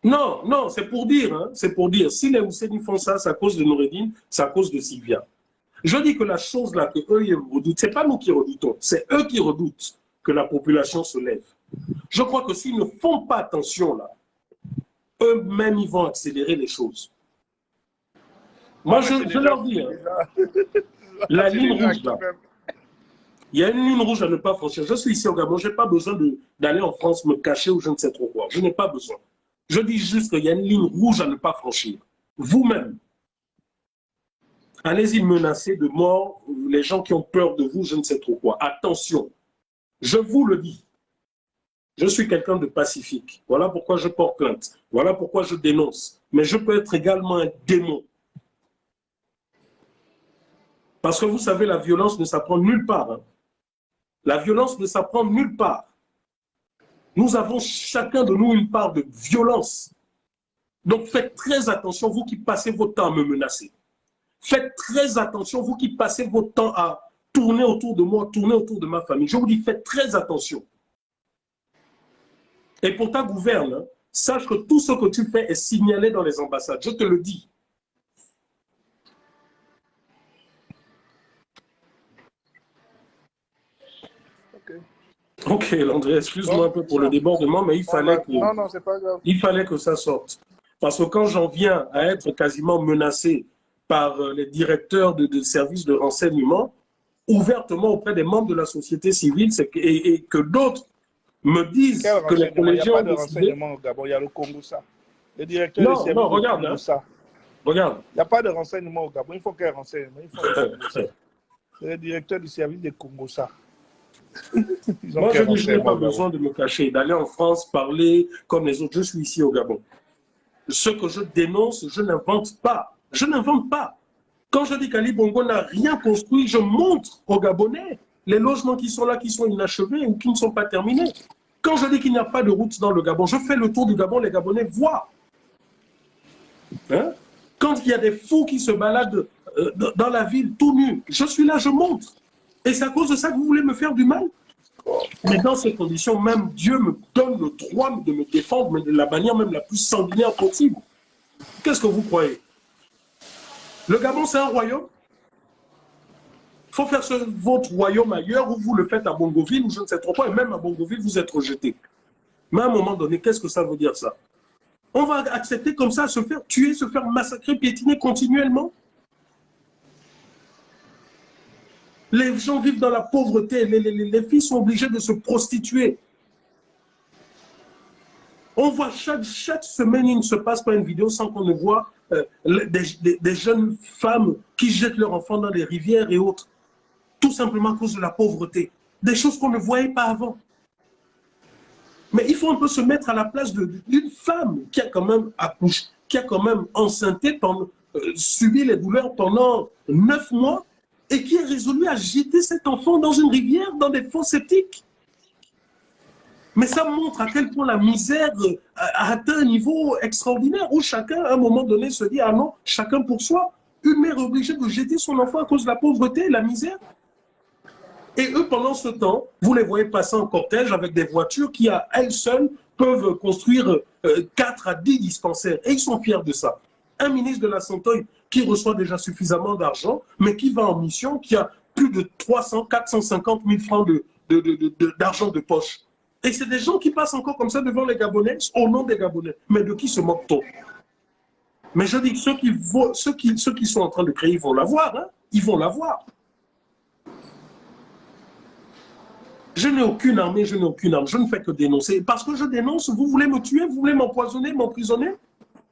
Non, non, c'est pour dire, hein, c'est pour dire. Si les Ousseini font ça, c'est à cause de Noureddine, c'est à cause de Sylvia. Je dis que la chose là que eux ils redoutent, c'est pas nous qui redoutons, c'est eux qui redoutent que la population se lève. Je crois que s'ils ne font pas attention là, eux-mêmes ils vont accélérer les choses. Moi, je leur dis, hein, la ligne rouge là, il y a une ligne rouge à ne pas franchir. Je suis ici au Gabon, je n'ai pas besoin d'aller en France me cacher ou je ne sais trop quoi. Je n'ai pas besoin. Je dis juste qu'il y a une ligne rouge à ne pas franchir. Vous-même, allez-y menacer de mort les gens qui ont peur de vous, je ne sais trop quoi. Attention, je vous le dis. Je suis quelqu'un de pacifique. Voilà pourquoi je porte plainte. Voilà pourquoi je dénonce. Mais je peux être également un démon. Parce que vous savez, la violence ne s'apprend nulle part. Hein. La violence ne s'apprend nulle part. Nous avons chacun de nous une part de violence. Donc faites très attention, vous qui passez votre temps à me menacer. Faites très attention, vous qui passez votre temps à tourner autour de moi, tourner autour de ma famille. Je vous dis, faites très attention. Et pour ta gouverne, hein, sache que tout ce que tu fais est signalé dans les ambassades. Je te le dis. Ok, Landry, excuse-moi un peu pour le débordement, mais Non, non, c'est pas grave. il fallait que ça sorte. Parce que quand j'en viens à être quasiment menacé par les directeurs de services de renseignement, ouvertement auprès des membres de la société civile, et que d'autres me Quel disent que les renseignement? Il n'y a collégiens pas ont de décidé. renseignement au Gabon, il y a le Congo-Ça. Le directeur des Non, non, services de regarde, hein, Congo-Ça. regarde. Il n'y a pas de renseignement au Gabon, il faut quel renseignement? Il faut le Congo-Ça. C'est le directeur du service de Congo-Ça. Moi, je n'ai pas besoin de me cacher, d'aller en France, parler comme les autres. Je suis ici au Gabon. Ce que je dénonce, je n'invente pas. Je n'invente pas. Quand je dis qu'Ali Bongo n'a rien construit, je montre aux Gabonais les logements qui sont là, qui sont inachevés ou qui ne sont pas terminés. Quand je dis qu'il n'y a pas de route dans le Gabon, je fais le tour du Gabon, les Gabonais voient. Hein? Quand il y a des fous qui se baladent dans la ville tout nus, je suis là, je montre. Et c'est à cause de ça que vous voulez me faire du mal? Mais dans ces conditions, même Dieu me donne le droit de me défendre, mais de la manière même la plus sanguinaire possible. Qu'est-ce que vous croyez? Le Gabon, c'est un royaume. Il faut faire votre royaume ailleurs, ou vous le faites à Bongoville, ou je ne sais trop quoi, et même à Bongoville, vous êtes rejeté. Mais à un moment donné, qu'est-ce que ça veut dire, ça? On va accepter comme ça, se faire tuer, se faire massacrer, piétiner continuellement? Les gens vivent dans la pauvreté, les filles sont obligées de se prostituer. On voit chaque semaine, il ne se passe pas une vidéo sans qu'on ne voit des jeunes femmes qui jettent leurs enfants dans les rivières et autres, tout simplement à cause de la pauvreté. Des choses qu'on ne voyait pas avant. Mais il faut un peu se mettre à la place d'une femme qui a quand même accouché, qui a quand même enceinté, subi les douleurs pendant 9 mois et qui est résolue à jeter cet enfant dans une rivière, dans des fosses septiques. Mais ça montre à quel point la misère a atteint un niveau extraordinaire où chacun, à un moment donné, se dit « Ah non, chacun pour soi ». Une mère est obligée de jeter son enfant à cause de la pauvreté, la misère. Et eux, pendant ce temps, vous les voyez passer en cortège avec des voitures qui, à elles seules, peuvent construire 4 à 10 dispensaires. Et ils sont fiers de ça. Un ministre de la Santé qui reçoit déjà suffisamment d'argent, mais qui va en mission, qui a plus de 300, 450 000 francs d'argent de poche. Et c'est des gens qui passent encore comme ça devant les Gabonais, au nom des Gabonais. Mais de qui se moque-t-on? Mais je dis que ceux qui sont en train de créer, ils vont l'avoir. Hein? Ils vont l'avoir. Je n'ai aucune armée, je n'ai aucune arme. Je ne fais que dénoncer. Parce que je dénonce, vous voulez me tuer, vous voulez m'empoisonner, m'emprisonner?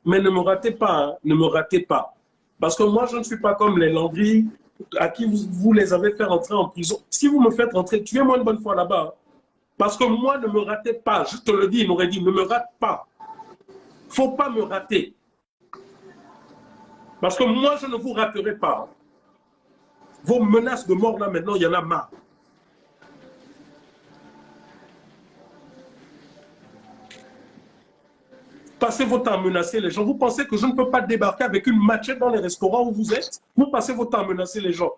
Mais ne me ratez pas, hein? Ne me ratez pas. Parce que moi, je ne suis pas comme les Landry à qui vous les avez fait rentrer en prison. Si vous me faites rentrer, tuez-moi une bonne fois là-bas. Hein? Parce que moi, ne me ratez pas. Je te le dis, il m'aurait dit, ne me rate pas. Il ne faut pas me rater. Parce que moi, je ne vous raterai pas. Vos menaces de mort, là, maintenant, il y en a marre. Passez votre temps à menacer les gens. Vous pensez que je ne peux pas débarquer avec une machette dans les restaurants où vous êtes? Vous passez votre temps à menacer les gens.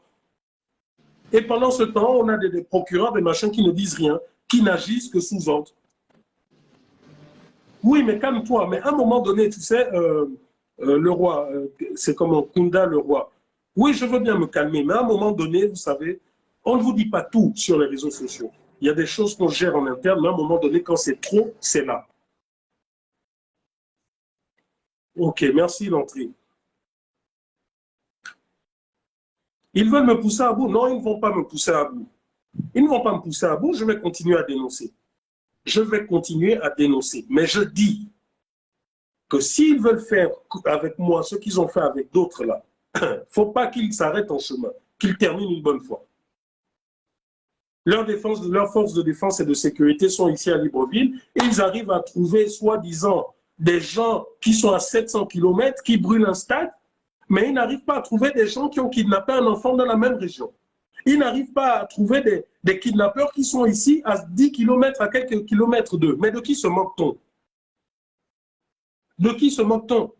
Et pendant ce temps, on a des procureurs, des machins qui ne disent rien, qui n'agissent que sous ordre. Oui, mais calme-toi. Mais à un moment donné, tu sais, le roi, c'est comme Kunda, le roi. Oui, je veux bien me calmer, mais à un moment donné, vous savez, on ne vous dit pas tout sur les réseaux sociaux. Il y a des choses qu'on gère en interne, mais à un moment donné, quand c'est trop, c'est là. Ok, merci l'entrée. Ils veulent me pousser à bout. Non, ils ne vont pas me pousser à bout. Ils ne vont pas me pousser à bout, je vais continuer à dénoncer. Je vais continuer à dénoncer. Mais je dis que s'ils veulent faire avec moi ce qu'ils ont fait avec d'autres là, il ne faut pas qu'ils s'arrêtent en chemin, qu'ils terminent une bonne fois. Leurs forces de défense et de sécurité sont ici à Libreville et ils arrivent à trouver soi-disant des gens qui sont à 700 km, qui brûlent un stade, mais ils n'arrivent pas à trouver des gens qui ont kidnappé un enfant dans la même région. Ils n'arrivent pas à trouver des kidnappeurs qui sont ici à 10 km, à quelques kilomètres d'eux. Mais de qui se moque-t-on? De qui se moque-t-on?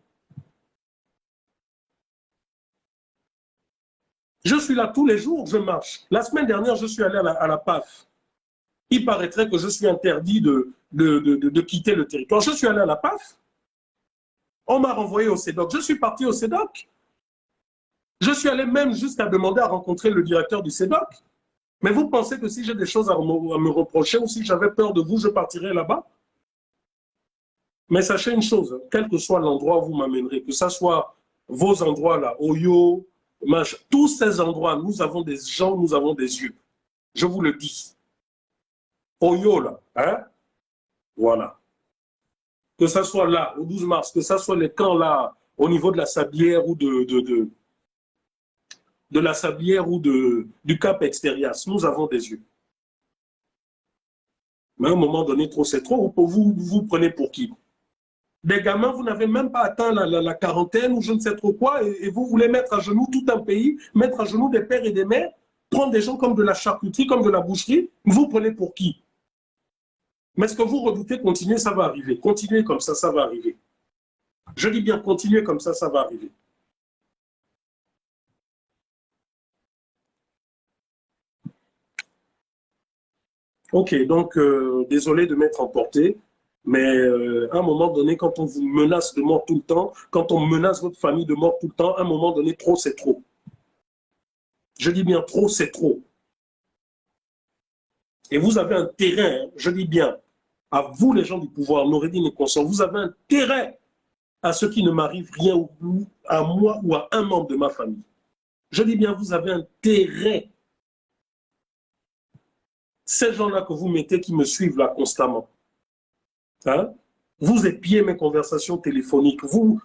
Je suis là tous les jours, je marche. La semaine dernière, je suis allé à la PAF. Il paraîtrait que je suis interdit de quitter le territoire. Je suis allé à la PAF. On m'a renvoyé au CEDOC. Je suis parti au CEDOC. Je suis allé même jusqu'à demander à rencontrer le directeur du CEDOC. Mais vous pensez que si j'ai des choses à me reprocher ou si j'avais peur de vous, je partirais là-bas? Mais sachez une chose, quel que soit l'endroit où vous m'amènerez, que ce soit vos endroits là, Oyo, tous ces endroits, nous avons des gens, nous avons des yeux. Je vous le dis. Oyo là, hein? Voilà. Que ce soit là, au 12 mars, que ce soit les camps là, au niveau de la Sablière ou de la Sablière ou du Cap Extérias, nous avons des yeux. Mais à un moment donné, trop c'est trop, vous prenez pour qui? Des gamins, vous n'avez même pas atteint la quarantaine ou je ne sais trop quoi, et vous voulez mettre à genoux tout un pays, mettre à genoux des pères et des mères, prendre des gens comme de la charcuterie, comme de la boucherie, vous prenez pour qui? Mais ce que vous redoutez, continuez, ça va arriver. Continuez comme ça va arriver. Je dis bien, continuez comme ça va arriver. Ok, donc désolé de m'être emporté, mais à un moment donné, quand on vous menace de mort tout le temps, quand on menace votre famille de mort tout le temps, à un moment donné, trop c'est trop. Je dis bien trop c'est trop. Et vous avez intérêt, je dis bien, à vous les gens du pouvoir, Noureddine et consorts, vous avez intérêt à ce qui ne m'arrive rien à moi ou à un membre de ma famille. Je dis bien, vous avez intérêt. Ces gens-là que vous mettez qui me suivent là constamment, hein? Vous épiez mes conversations téléphoniques, vous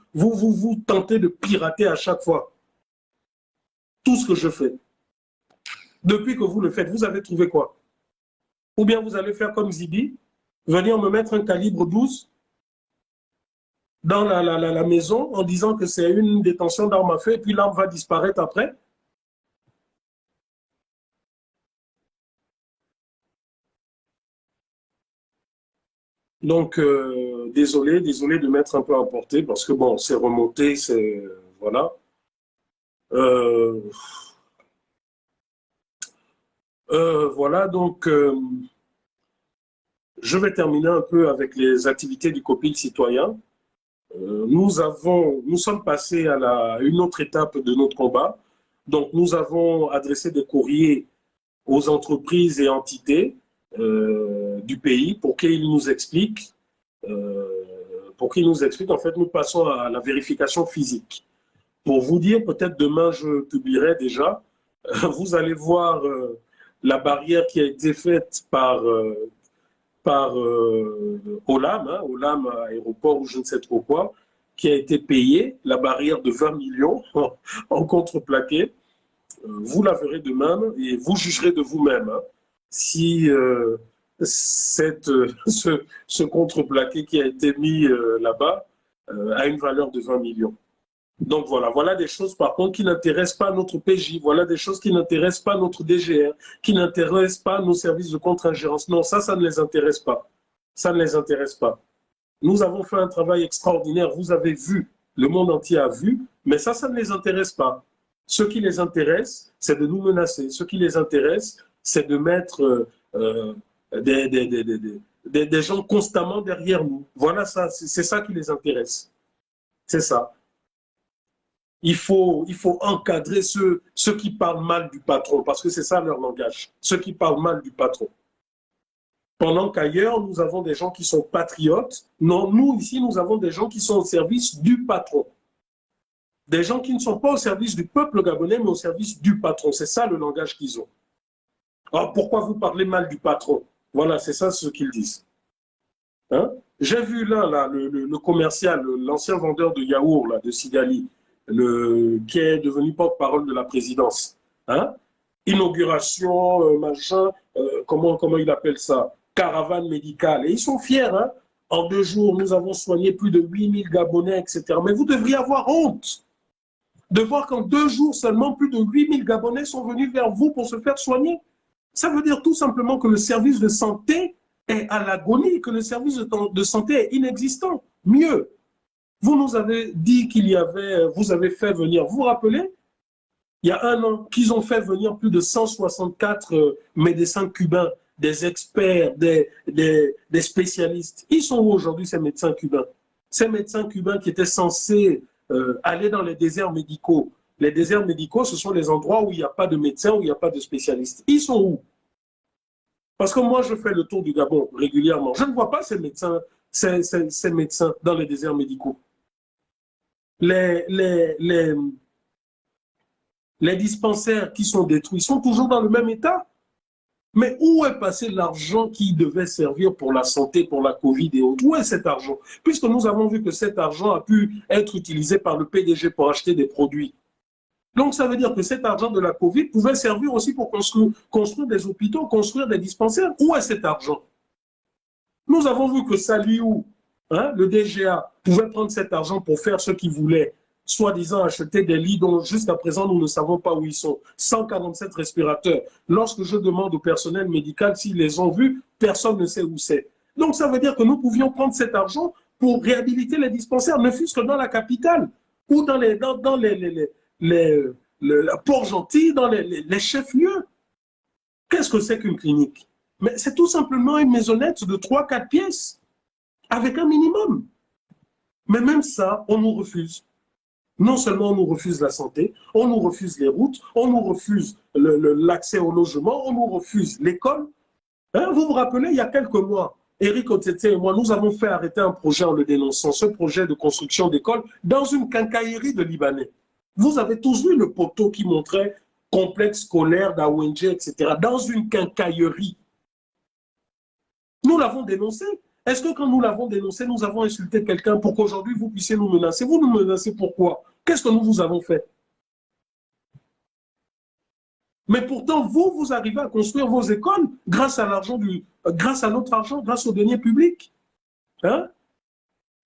tentez de pirater à chaque fois tout ce que je fais. Depuis que vous le faites, vous avez trouvé quoi? Ou bien vous allez faire comme Zibi, venir me mettre un calibre 12 dans la maison en disant que c'est une détention d'armes à feu et puis l'arme va disparaître après. Donc, désolé de m'être un peu emporté parce que bon, c'est remonté, c'est... voilà. Voilà, donc, je vais terminer un peu avec les activités du COPIL citoyen. Nous sommes passés à une autre étape de notre combat. Donc, nous avons adressé des courriers aux entreprises et entités du pays pour qu'ils nous expliquent. En fait, nous passons à la vérification physique. Pour vous dire, peut-être demain, je publierai déjà. Vous allez voir la barrière qui a été faite par Olam, hein, Olam Aéroport ou je ne sais trop quoi, qui a été payée, la barrière de 20 millions en contreplaqué. Vous la verrez demain et vous jugerez de vous-même hein, si ce contreplaqué qui a été mis là-bas a une valeur de 20 millions. Donc voilà des choses par contre qui n'intéressent pas notre PJ, voilà des choses qui n'intéressent pas notre DGR, qui n'intéressent pas nos services de contre-ingérence. Non, ça ne les intéresse pas. Ça ne les intéresse pas. Nous avons fait un travail extraordinaire, vous avez vu, le monde entier a vu, mais ça ne les intéresse pas. Ce qui les intéresse, c'est de nous menacer. Ce qui les intéresse, c'est de mettre des gens constamment derrière nous. Voilà ça, c'est ça qui les intéresse. C'est ça. Il faut encadrer ceux qui parlent mal du patron, parce que c'est ça leur langage, ceux qui parlent mal du patron. Pendant qu'ailleurs, nous avons des gens qui sont patriotes. Non, nous, ici, nous avons des gens qui sont au service du patron. Des gens qui ne sont pas au service du peuple gabonais, mais au service du patron. C'est ça le langage qu'ils ont. Alors, pourquoi vous parlez mal du patron? Voilà, c'est ça ce qu'ils disent. Hein? J'ai vu là le commercial, l'ancien vendeur de yaourt là, de Sigali, qui est devenu porte-parole de la présidence. Hein? Inauguration, machin, comment il appelle ça? Caravane médicale. Et ils sont fiers. Hein? En 2 jours, nous avons soigné plus de 8000 Gabonais, etc. Mais vous devriez avoir honte de voir qu'en 2 jours seulement, plus de 8000 Gabonais sont venus vers vous pour se faire soigner. Ça veut dire tout simplement que le service de santé est à l'agonie, que le service de santé est inexistant. Mieux, vous nous avez dit vous avez fait venir, vous vous rappelez, il y a 1 an, qu'ils ont fait venir plus de 164 médecins cubains, des experts, des spécialistes. Ils sont où aujourd'hui ces médecins cubains? Ces médecins cubains qui étaient censés aller dans les déserts médicaux, Les déserts médicaux, ce sont les endroits où il n'y a pas de médecins, où il n'y a pas de spécialistes. Ils sont où? Parce que moi, je fais le tour du Gabon régulièrement. Je ne vois pas ces médecins, ces médecins dans les déserts médicaux. Les dispensaires qui sont détruits sont toujours dans le même état. Mais où est passé l'argent qui devait servir pour la santé, pour la Covid et autres? Où est cet argent? Puisque nous avons vu que cet argent a pu être utilisé par le PDG pour acheter des produits. Donc, ça veut dire que cet argent de la Covid pouvait servir aussi pour construire des hôpitaux, construire des dispensaires. Où est cet argent? Nous avons vu que Saliou, le DGA, pouvait prendre cet argent pour faire ce qu'il voulait, soi-disant acheter des lits dont jusqu'à présent nous ne savons pas où ils sont. 147 respirateurs. Lorsque je demande au personnel médical s'ils les ont vus, personne ne sait où c'est. Donc, ça veut dire que nous pouvions prendre cet argent pour réhabiliter les dispensaires, ne fût-ce que dans la capitale ou dans Port-Gentil, dans les chefs-lieux. Qu'est-ce que c'est qu'une clinique? Mais c'est tout simplement une maisonnette de 3-4 pièces, avec un minimum. Mais même ça, on nous refuse. Non seulement on nous refuse la santé, on nous refuse les routes, on nous refuse l'accès au logement, on nous refuse l'école. Vous vous rappelez, il y a quelques mois, Éric Otete et moi, nous avons fait arrêter un projet en le dénonçant, ce projet de construction d'école dans une quincaillerie de Libanais. Vous avez tous vu le poteau qui montrait complexe scolaire d'Awenje, etc., dans une quincaillerie. Nous l'avons dénoncé. Est-ce que quand nous l'avons dénoncé, nous avons insulté quelqu'un pour qu'aujourd'hui vous puissiez nous menacer? Vous nous menacez pourquoi? Qu'est-ce que nous vous avons fait? Mais pourtant, vous arrivez à construire vos écoles grâce à l'argent grâce à notre argent, grâce aux deniers publics.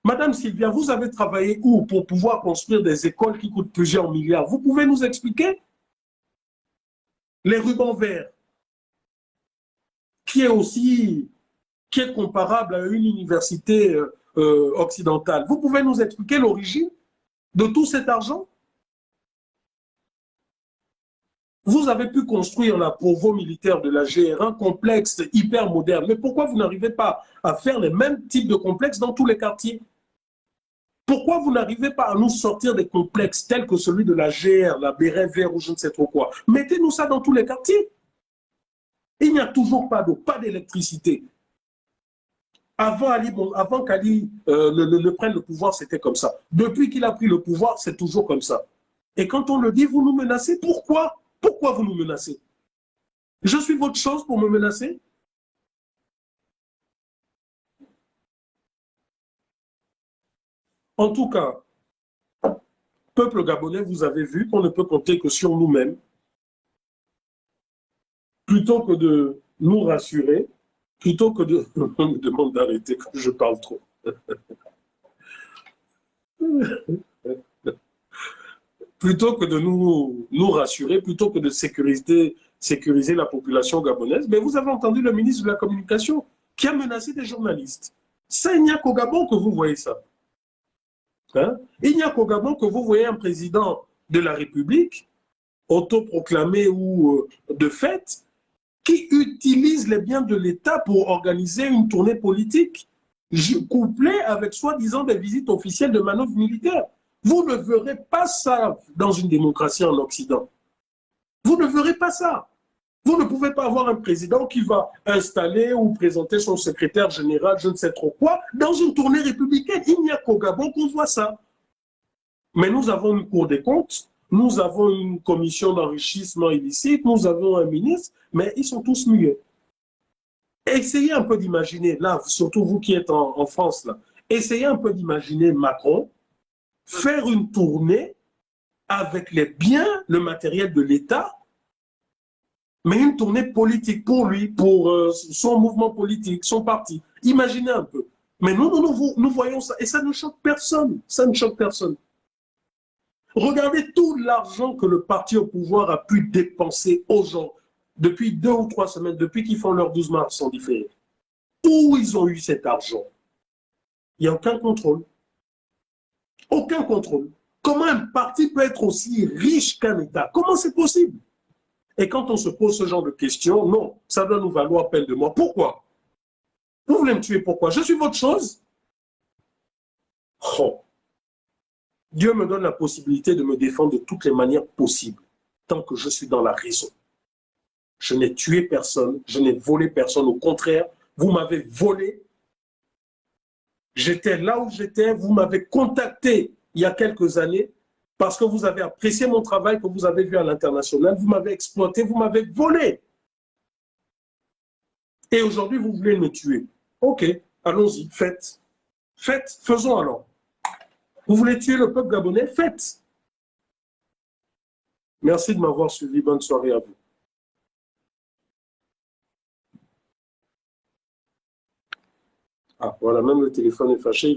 Madame Sylvia, vous avez travaillé où pour pouvoir construire des écoles qui coûtent plusieurs milliards? Vous pouvez nous expliquer? Les rubans verts, qui est comparable à une université occidentale. Vous pouvez nous expliquer l'origine de tout cet argent? Vous avez pu construire là pour vos militaires de la GR un complexe hyper moderne, mais pourquoi vous n'arrivez pas à faire les mêmes types de complexes dans tous les quartiers? Pourquoi vous n'arrivez pas à nous sortir des complexes tels que celui de la GR, la Béret Vert ou je ne sais trop quoi? Mettez-nous ça dans tous les quartiers. Il n'y a toujours pas d'eau, pas d'électricité. Avant qu'Ali ne prenne le pouvoir, c'était comme ça. Depuis qu'il a pris le pouvoir, c'est toujours comme ça. Et quand on le dit, vous nous menacez. Pourquoi? Pourquoi vous nous menacez? Je suis votre chose pour me menacer? En tout cas, peuple gabonais, vous avez vu qu'on ne peut compter que sur nous-mêmes. Plutôt que de nous rassurer, plutôt que de... On me demande d'arrêter quand je parle trop. Plutôt que de nous rassurer, plutôt que de sécuriser la population gabonaise, mais vous avez entendu le ministre de la Communication qui a menacé des journalistes. Ça, il n'y a qu'au Gabon que vous voyez ça. Il n'y a qu'au Gabon que vous voyez un président de la République, autoproclamé ou de fait, qui utilise les biens de l'État pour organiser une tournée politique, couplée avec soi-disant des visites officielles de manœuvres militaires. Vous ne verrez pas ça dans une démocratie en Occident. Vous ne verrez pas ça. Vous ne pouvez pas avoir un président qui va installer ou présenter son secrétaire général, je ne sais trop quoi, dans une tournée républicaine. Il n'y a qu'au Gabon qu'on voit ça. Mais nous avons une Cour des comptes, nous avons une commission d'enrichissement illicite, nous avons un ministre, mais ils sont tous muets. Essayez un peu d'imaginer, là, surtout vous qui êtes en France, là, essayez un peu d'imaginer Macron faire une tournée avec les biens, le matériel de l'État, mais une tournée politique pour lui, pour son mouvement politique, son parti. Imaginez un peu. Mais nous voyons ça, et ça ne choque personne. Ça ne choque personne. Regardez tout l'argent que le parti au pouvoir a pu dépenser aux gens depuis 2 ou 3 semaines, depuis qu'ils font leur 12 mars sans différé. Où ils ont eu cet argent? Il n'y a aucun contrôle. Aucun contrôle. Comment un parti peut être aussi riche qu'un État? Comment c'est possible? Et quand on se pose ce genre de questions, non, ça doit nous valoir peine de mort. Pourquoi? Vous voulez me tuer, pourquoi? Je suis votre chose? Oh. Dieu me donne la possibilité de me défendre de toutes les manières possibles, tant que je suis dans la raison. Je n'ai tué personne, je n'ai volé personne. Au contraire, vous m'avez volé. J'étais là où j'étais, vous m'avez contacté il y a quelques années parce que vous avez apprécié mon travail que vous avez vu à l'international, vous m'avez exploité, vous m'avez volé. Et aujourd'hui, vous voulez me tuer. Ok, allons-y, faites. Faites, faisons alors. Vous voulez tuer le peuple gabonais? Faites. Merci de m'avoir suivi. Bonne soirée à vous. Ah, voilà, même le téléphone est fâché.